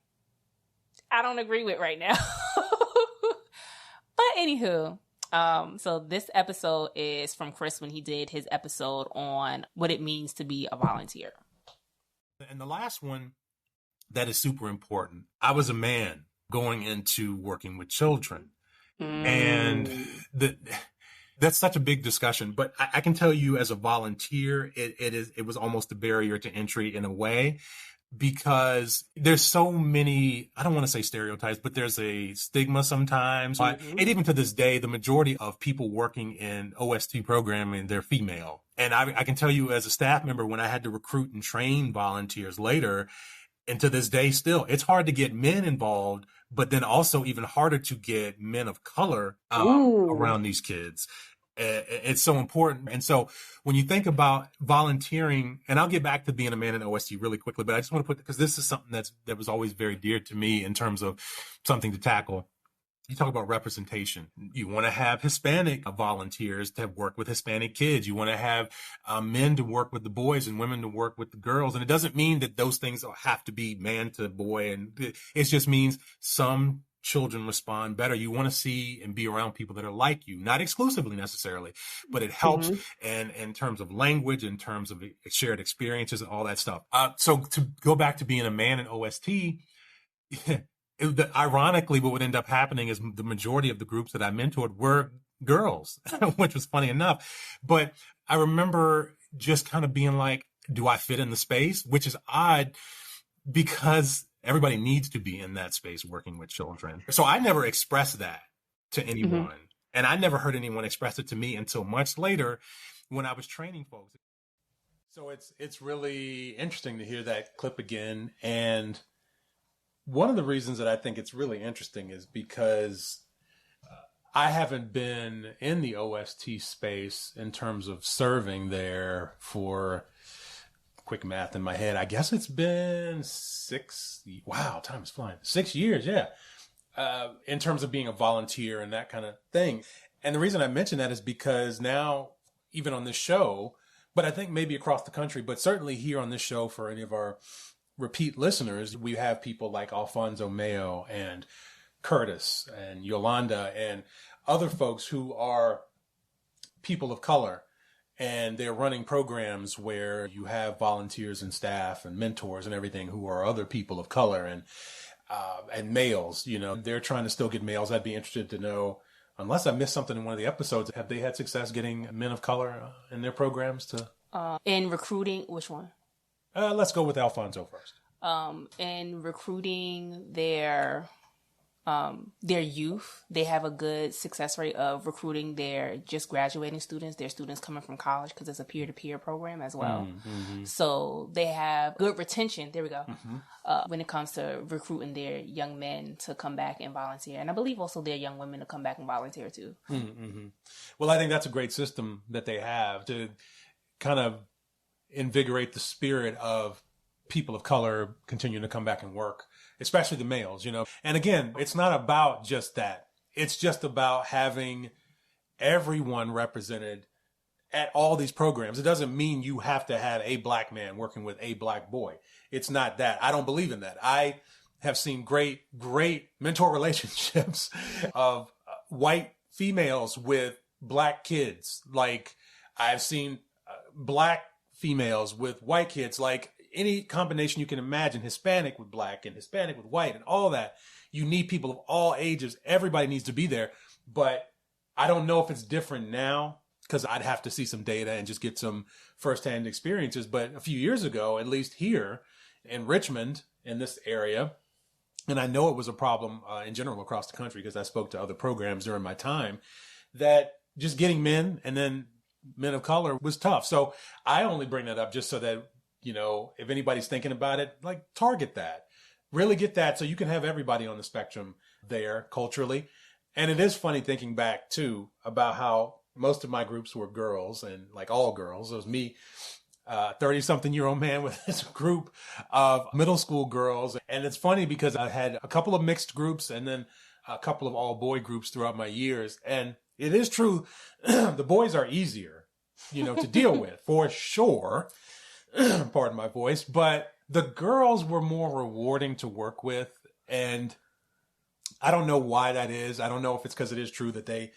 I don't agree with right now. But anywho, so this episode is from Chris when he did his episode on what it means to be a volunteer. And the last one that is super important. I was a man going into working with children. And that's such a big discussion. But I can tell you as a volunteer, it was almost a barrier to entry in a way. Because there's so many, I don't want to say stereotypes, but there's a stigma sometimes. And even to this day, the majority of people working in OST programming, they're female. And I can tell you as a staff member, when I had to recruit and train volunteers later, and to this day still, it's hard to get men involved, but then also even harder to get men of color around these kids. It's so important. And so when you think about volunteering, and I'll get back to being a man in OST really quickly, but I just want to put, because this is something that was always very dear to me in terms of something to tackle. You talk about representation. You want to have Hispanic volunteers to work with Hispanic kids. You want to have men to work with the boys and women to work with the girls. And it doesn't mean that those things have to be man to boy. And it just means some children respond better. You want to see and be around people that are like you, not exclusively necessarily, but it helps. And in terms of language, in terms of shared experiences and all that stuff. So to go back to being a man in OST, ironically, what would end up happening is the majority of the groups that I mentored were girls, which was funny enough. But I remember just kind of being like, do I fit in the space? Which is odd because everybody needs to be in that space working with children. So I never expressed that to anyone. And I never heard anyone express it to me until much later when I was training folks. So it's really interesting to hear that clip again. And one of the reasons that I think it's really interesting is because I haven't been in the OST space in terms of serving there for, quick math in my head, I guess it's been 6, wow, time is flying, 6 years, yeah, in terms of being a volunteer and that kind of thing. And the reason I mention that is because now, even on this show, but I think maybe across the country, but certainly here on this show for any of our repeat listeners, we have people like Alfonso Mayo and Curtis and Yolanda and other folks who are people of color. And they're running programs where you have volunteers and staff and mentors and everything who are other people of color and males. You know, they're trying to still get males. I'd be interested to know unless I missed something in one of the episodes, have they had success getting men of color in their programs to? In recruiting, which one? Let's go with Alfonso first. In recruiting their youth, they have a good success rate of recruiting their just graduating students, their students coming from college, because it's a peer-to-peer program as well. Mm-hmm. So they have good retention. There we go. Mm-hmm. When it comes to recruiting their young men to come back and volunteer. And I believe also their young women to come back and volunteer too. Mm-hmm. Well, I think that's a great system that they have to kind of invigorate the spirit of people of color continuing to come back and work, especially the males, you know. And again, it's not about just that. It's just about having everyone represented at all these programs. It doesn't mean you have to have a black man working with a black boy. It's not that. I don't believe in that. I have seen great mentor relationships of white females with black kids. Like I've seen black females with white kids, like any combination you can imagine, Hispanic with black and Hispanic with white and all that. You need people of all ages. Everybody needs to be there. But I don't know if it's different now because I'd have to see some data and just get some firsthand experiences. But a few years ago, at least here in Richmond, in this area, and I know it was a problem in general across the country because I spoke to other programs during my time, that just getting men and then men of color was tough. So I only bring that up just so that, you know, if anybody's thinking about it, like target that, really get that so you can have everybody on the spectrum there culturally. And it is funny thinking back too about how most of my groups were girls and like all girls. It was me, 30-something-year-old man with this group of middle school girls. And it's funny because I had a couple of mixed groups and then a couple of all boy groups throughout my years. And it is true. The boys are easier, you know, to deal with for sure. Pardon my voice, but the girls were more rewarding to work with. And I don't know why that is. I don't know if it's because it is true that they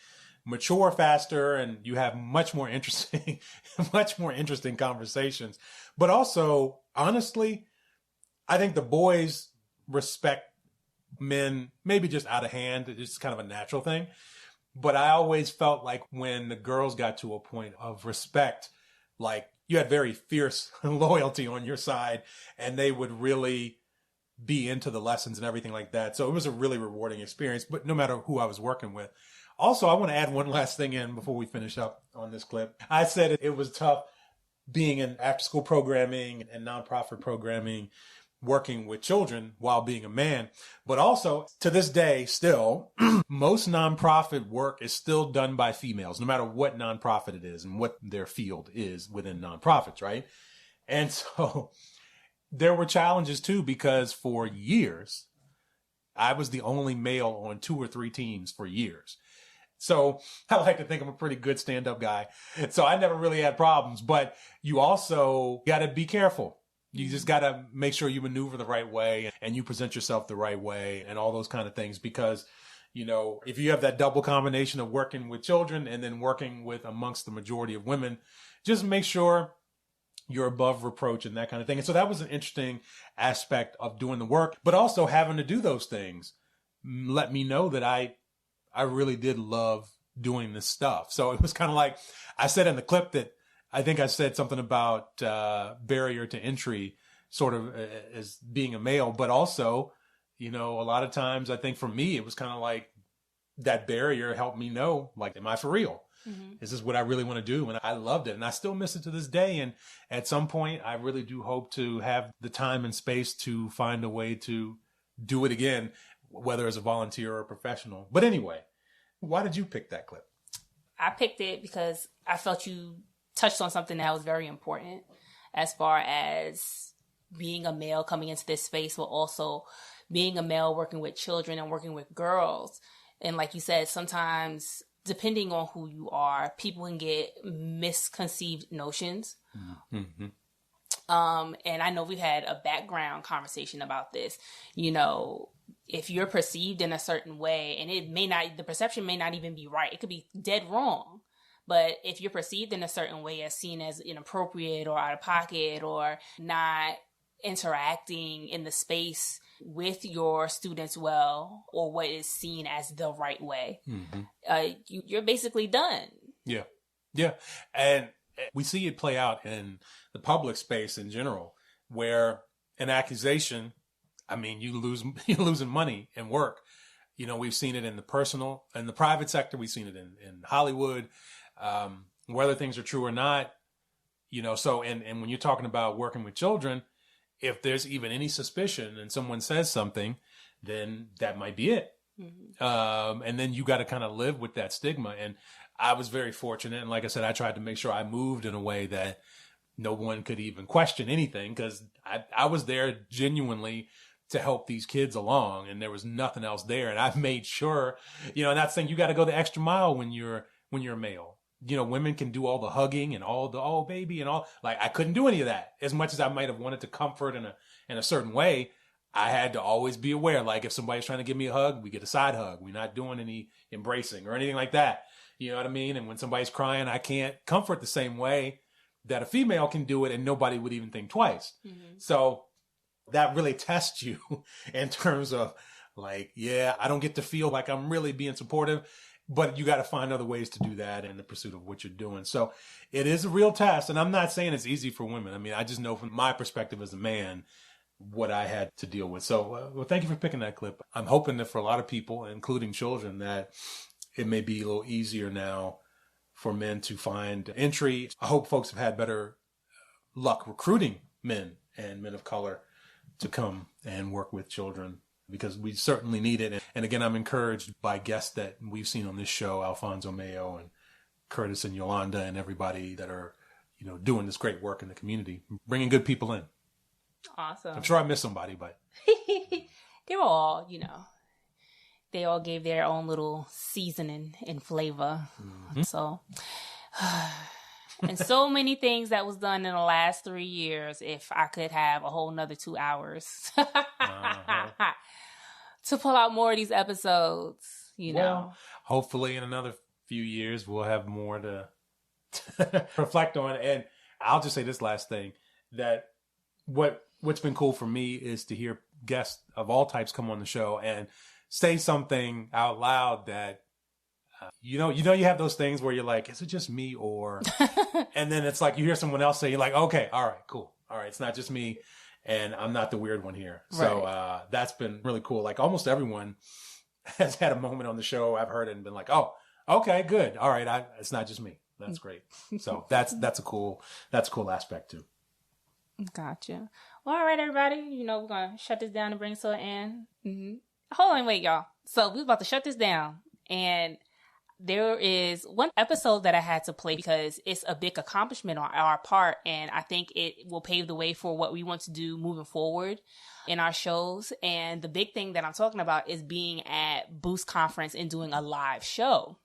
mature faster and you have much more interesting conversations. But also, honestly, I think the boys respect men, maybe just out of hand. It's just kind of a natural thing. But I always felt like when the girls got to a point of respect, like you had very fierce loyalty on your side and they would really be into the lessons and everything like that. So it was a really rewarding experience, but no matter who I was working with. Also, I want to add one last thing in before we finish up on this clip. I said it was tough being in after school programming and nonprofit programming, working with children while being a man. But also, to this day, still, most nonprofit work is still done by females, no matter what nonprofit it is and what their field is within nonprofits, right? And so there were challenges too, because for years, I was the only male on 2 or 3 teams for years. So I like to think I'm a pretty good stand-up guy. So I never really had problems, but you also got to be careful. You just got to make sure you maneuver the right way and you present yourself the right way and all those kind of things. Because, you know, if you have that double combination of working with children and then working with amongst the majority of women, just make sure you're above reproach and that kind of thing. And so that was an interesting aspect of doing the work, but also having to do those things let me know that I really did love doing this stuff. So it was kind of like I said in the clip that I think I said something about barrier to entry sort of as being a male, but also, you know, a lot of times I think for me, it was kind of like that barrier helped me know, like, am I for real? Mm-hmm. Is this what I really want to do? And I loved it. And I still miss it to this day. And at some point, I really do hope to have the time and space to find a way to do it again, whether as a volunteer or a professional. But anyway, why did you pick that clip? I picked it because I felt you touched on something that was very important as far as being a male coming into this space, but also being a male working with children and working with girls. And like you said, sometimes depending on who you are, people can get misconceived notions. Mm-hmm. And I know we've had a background conversation about this. You know, if you're perceived in a certain way, and the perception may not even be right. It could be dead wrong. But if you're perceived in a certain way as seen as inappropriate or out of pocket or not interacting in the space with your students well, or what is seen as the right way, you're basically done. Yeah. Yeah. And we see it play out in the public space in general, where an accusation, I mean, you're losing money and work. You know, we've seen it in the private sector. We've seen it in Hollywood, whether things are true or not, you know. So, and when you're talking about working with children, if there's even any suspicion and someone says something, then that might be it. And then you got to kind of live with that stigma. And I was very fortunate. And like I said, I tried to make sure I moved in a way that no one could even question anything, because I was there genuinely to help these kids along, and there was nothing else there. And I've made sure, you know, and that's the thing, you got to go the extra mile when you're a male. You know, women can do all the hugging and all the, oh, baby, and all. Like, I couldn't do any of that. As much as I might have wanted to comfort in a certain way, I had to always be aware. Like, if somebody's trying to give me a hug, we get a side hug. We're not doing any embracing or anything like that. You know what I mean? And when somebody's crying, I can't comfort the same way that a female can do it, and nobody would even think twice. So that really tests you in terms of, like, yeah, I don't get to feel like I'm really being supportive, but you got to find other ways to do that in the pursuit of what you're doing. So it is a real test. And I'm not saying it's easy for women. I mean, I just know from my perspective as a man what I had to deal with. So, well, thank you for picking that clip. I'm hoping that for a lot of people, including children, that it may be a little easier now for men to find entry. I hope folks have had better luck recruiting men and men of color to come and work with children, because we certainly need it. And again, I'm encouraged by guests that we've seen on this show, Alfonso Mayo and Curtis and Yolanda and everybody that are, you know, doing this great work in the community, bringing good people in. Awesome. I'm sure I missed somebody, but they were all, you know, they all gave their own little seasoning and flavor. So, and so many things that was done in the last 3 years. If I could have a whole nother 2 hours to pull out more of these episodes, you know. Hopefully in another few years, we'll have more to reflect on. And I'll just say this last thing, that what's been cool for me is to hear guests of all types come on the show and say something out loud that, you have those things where you're like, is it just me? Or, and then it's like, you hear someone else say, you're like, okay, all right, cool. All right. It's not just me, and I'm not the weird one here. Right. So, that's been really cool. Like, almost everyone has had a moment on the show I've heard and been like, oh, okay, good. All right. It's not just me. That's great. So that's a cool aspect too. Gotcha. Well, all right, everybody. You know, we're going to shut this down and bring this to an end. Hold on, wait, y'all. So we're about to shut this down, and there is one episode that I had to play because it's a big accomplishment on our part, and I think it will pave the way for what we want to do moving forward in our shows. And the big thing that I'm talking about is being at Boost Conference and doing a live show,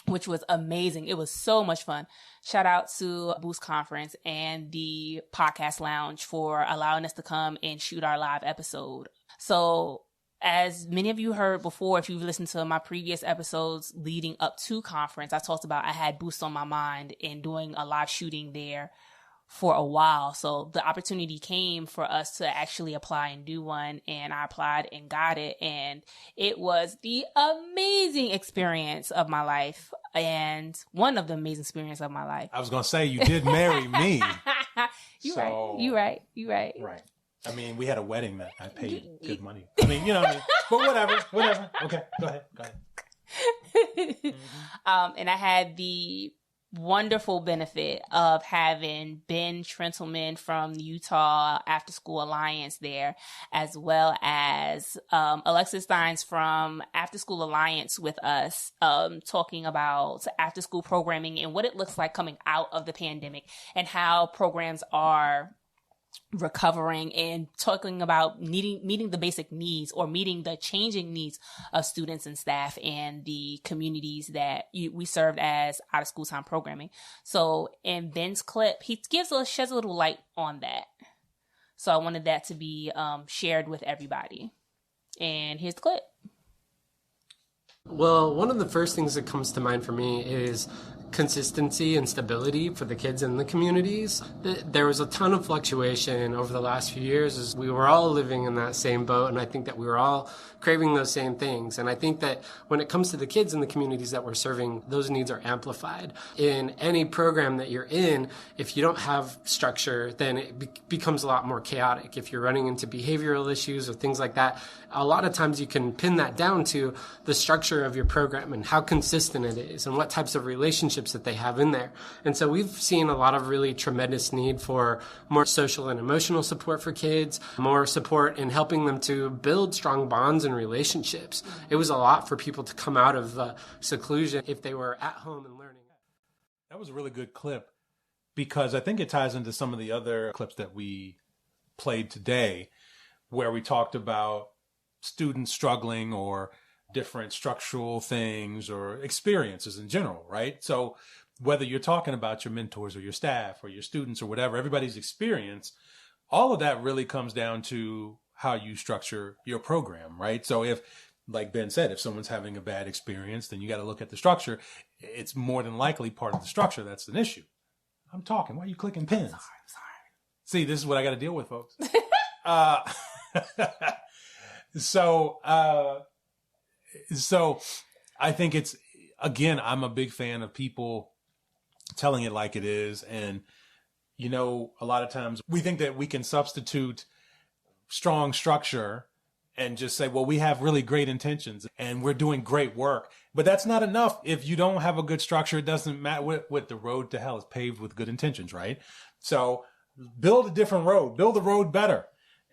which was amazing. It was so much fun. Shout out to Boost Conference and the Podcast Lounge for allowing us to come and shoot our live episode. So, as many of you heard before, if you've listened to my previous episodes leading up to conference, I talked about I had Boost on my mind and doing a live shooting there for a while. So the opportunity came for us to actually apply and do one, and I applied and got it. And it was the amazing experience of my life, and one of the amazing experiences of my life. I was going to say, you did marry me. You right. Right. I mean, we had a wedding that I paid good money. I mean, you know what I mean? But whatever. Okay, go ahead. And I had the wonderful benefit of having Ben Trentleman from the Utah After School Alliance there, as well as Alexis Steins from After School Alliance with us, talking about after school programming and what it looks like coming out of the pandemic and how programs are recovering, and talking about meeting the basic needs, or meeting the changing needs of students and staff and the communities that we served as out of school time programming. So in Ben's clip, he sheds a little light on that. So I wanted that to be shared with everybody. And here's the clip. Well, one of the first things that comes to mind for me is consistency and stability for the kids in the communities. There was a ton of fluctuation over the last few years as we were all living in that same boat, and I think that we were all craving those same things. And I think that when it comes to the kids in the communities that we're serving, those needs are amplified. In any program that you're in, if you don't have structure, then it becomes a lot more chaotic. If you're running into behavioral issues or things like that, a lot of times you can pin that down to the structure of your program and how consistent it is and what types of relationships that they have in there. And so we've seen a lot of really tremendous need for more social and emotional support for kids, more support in helping them to build strong bonds and relationships. It was a lot for people to come out of seclusion if they were at home and learning. That was a really good clip because I think it ties into some of the other clips that we played today where we talked about students struggling or different structural things or experiences in general, right? So whether you're talking about your mentors or your staff or your students or whatever, everybody's experience, all of that really comes down to how you structure your program, right? So if, like Ben said, if someone's having a bad experience, then you got to look at the structure. It's more than likely part of the structure that's an issue. I'm talking. Why are you clicking pins? Sorry. See, this is what I got to deal with, folks. So I think it's, again, I'm a big fan of people telling it like it is. And, you know, a lot of times we think that we can substitute strong structure and just say, well, we have really great intentions and we're doing great work. But that's not enough. If you don't have a good structure, it doesn't matter what the road to hell is paved with good intentions, right? So build a different road, build the road better.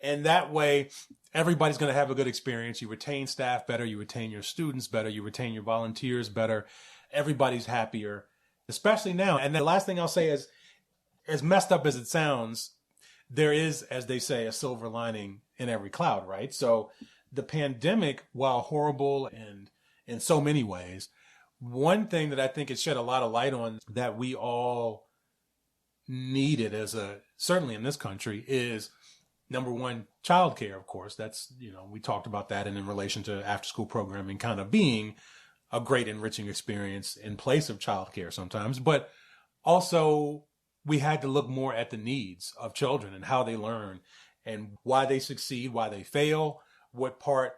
And that way, everybody's going to have a good experience. You retain staff better. You retain your students better. You retain your volunteers better. Everybody's happier, especially now. And the last thing I'll say is, as messed up as it sounds, there is, as they say, a silver lining in every cloud, right? So the pandemic, while horrible and in so many ways, one thing that I think it shed a lot of light on that we all needed certainly in this country is, number one, childcare, of course. That's, we talked about that and in relation to after school programming kind of being a great enriching experience in place of childcare sometimes. But also we had to look more at the needs of children and how they learn and why they succeed, why they fail, what part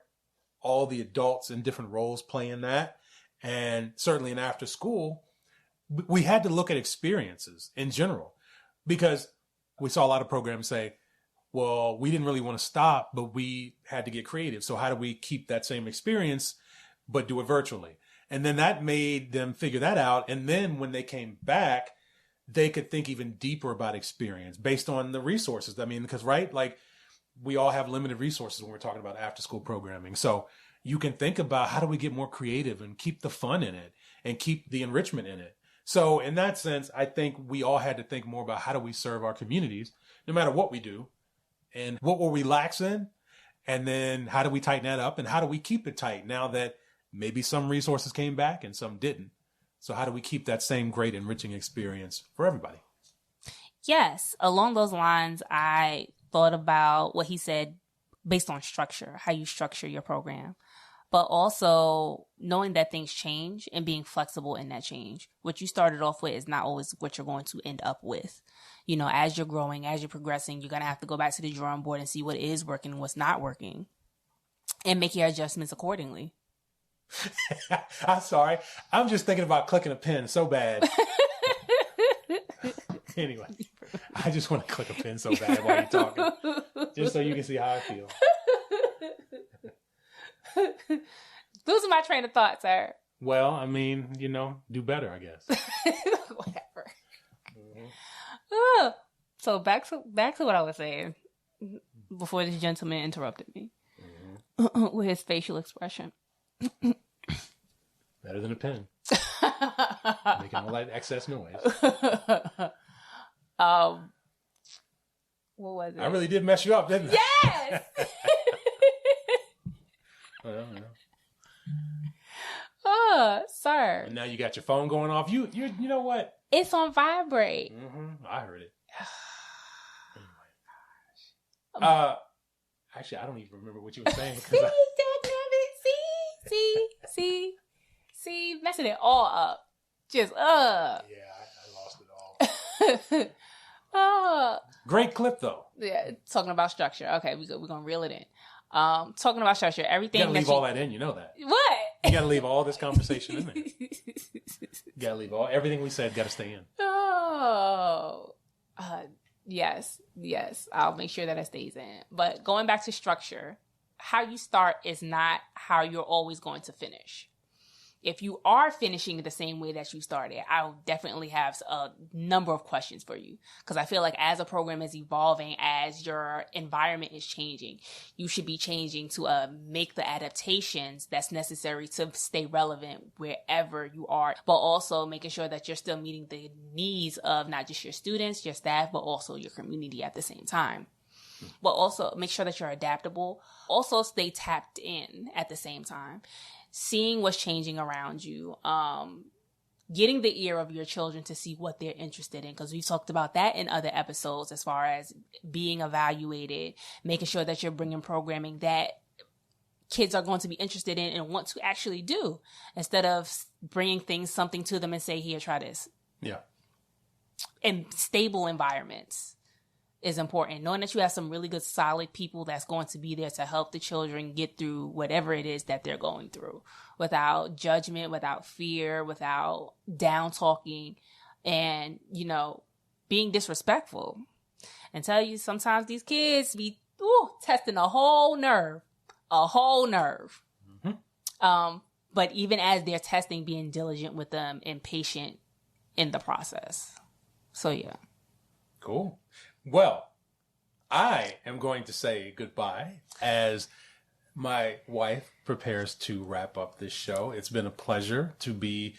all the adults in different roles play in that. And certainly in after school, we had to look at experiences in general because we saw a lot of programs say, well, we didn't really want to stop, but we had to get creative. So how do we keep that same experience, but do it virtually? And then that made them figure that out. And then when they came back, they could think even deeper about experience based on the resources. I mean, because, right, like we all have limited resources when we're talking about after school programming. So you can think about how do we get more creative and keep the fun in it and keep the enrichment in it. So in that sense, I think we all had to think more about how do we serve our communities, no matter what we do. And what were we lax in? And then how do we tighten that up? And how do we keep it tight now that maybe some resources came back and some didn't? So how do we keep that same great enriching experience for everybody? Yes. Along those lines, I thought about what he said based on structure, how you structure your program, but also knowing that things change and being flexible in that change. What you started off with is not always what you're going to end up with. As you're growing, as you're progressing, you're going to have to go back to the drawing board and see what is working and what's not working and make your adjustments accordingly. I'm sorry. I'm just thinking about clicking a pen so bad. Anyway, I just want to click a pen so bad while you're talking, just so you can see how I feel. Losing my train of thought, sir. Well, I mean, do better, I guess. Whatever. So back to what I was saying before this gentleman interrupted me with his facial expression. Better than a pen. Making all that excess noise. What was it? I really did mess you up, didn't I? Yes. Well, Sir. And now you got your phone going off. You know what? It's on vibrate. I heard it. Anyway. Actually, I don't even remember what you were saying. See, messing it all up. Just, Yeah, I lost it all. Great clip, though. Yeah, talking about structure. Okay, we're going to reel it in. Talking about structure, everything. You gotta leave all that in, you know that. What? You gotta leave all this conversation in there. You gotta leave everything we said gotta stay in. Oh, yes. I'll make sure that it stays in. But going back to structure, how you start is not how you're always going to finish. If you are finishing the same way that you started, I'll definitely have a number of questions for you. Because I feel like as a program is evolving, as your environment is changing, you should be changing to make the adaptations that's necessary to stay relevant wherever you are. But also making sure that you're still meeting the needs of not just your students, your staff, but also your community at the same time. But also make sure that you're adaptable. Also stay tapped in at the same time. Seeing what's changing around you, getting the ear of your children to see what they're interested in, because we've talked about that in other episodes as far as being evaluated, making sure that you're bringing programming that kids are going to be interested in and want to actually do, instead of bringing something to them and say, here, try this. Yeah. In stable environments is important. Knowing that you have some really good, solid people that's going to be there to help the children get through whatever it is that they're going through, without judgment, without fear, without down talking, and, being disrespectful. And tell you, sometimes these kids be testing a whole nerve. Mm-hmm. But even as they're testing, being diligent with them and patient in the process. So, yeah. Cool. Well, I am going to say goodbye as my wife prepares to wrap up this show. It's been a pleasure to be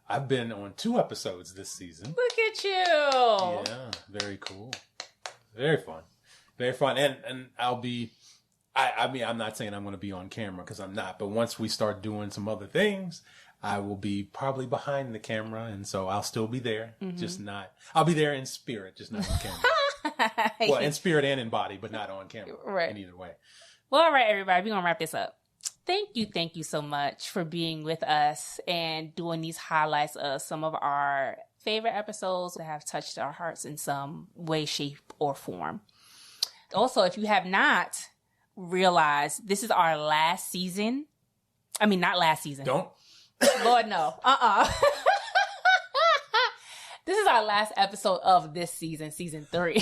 I've been on 2 episodes this season. Look at you. Yeah, very cool. Very fun. Very fun. And I'll be, I'm not saying I'm going to be on camera, because I'm not, but once we start doing some other things, I will be probably behind the camera, and so I'll still be there, just not, I'll be there in spirit, just not on camera. Well, in spirit and in body, but not on camera. Right. In either way. Well, all right, everybody, we're going to wrap this up. Thank you so much for being with us and doing these highlights of some of our favorite episodes that have touched our hearts in some way, shape, or form. Also, if you have not realized, this is our last season. I mean, not last season. Don't. Lord, no. This is our last episode of this season, season 3.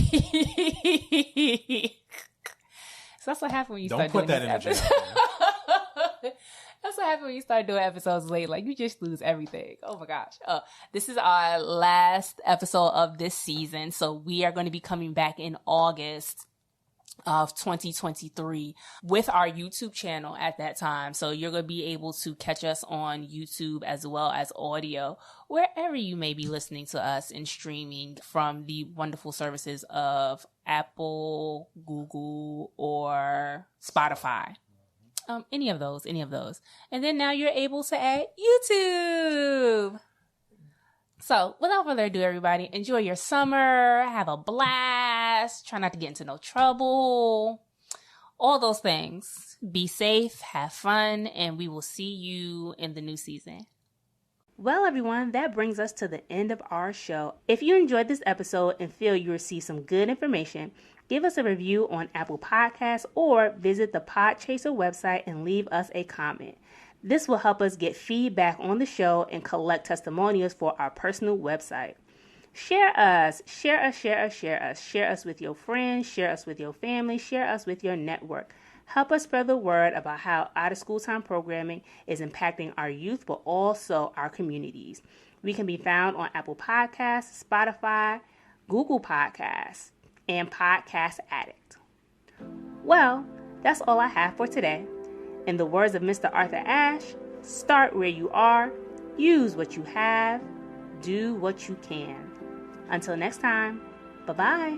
So that's what happened when you start doing Don't put that in the chat. That's what happens when you start doing episodes late. Like, you just lose everything. Oh my gosh. This is our last episode of this season. So we are going to be coming back in August of 2023 with our YouTube channel at that time. So you're going to be able to catch us on YouTube as well as audio, wherever you may be listening to us and streaming from the wonderful services of Apple, Google, or Spotify. Any of those. And then now you're able to add YouTube. So, without further ado, everybody, enjoy your summer, have a blast, try not to get into no trouble, all those things. Be safe, have fun, and we will see you in the new season. Well, everyone, that brings us to the end of our show. If you enjoyed this episode and feel you received some good information, give us a review on Apple Podcasts or visit the Podchaser website and leave us a comment. This will help us get feedback on the show and collect testimonials for our personal website. Share us with your friends, share us with your family, share us with your network. Help us spread the word about how out-of-school time programming is impacting our youth, but also our communities. We can be found on Apple Podcasts, Spotify, Google Podcasts, and Podcast Addict. Well, that's all I have for today. In the words of Mr. Arthur Ashe, start where you are, use what you have, do what you can. Until next time, bye-bye.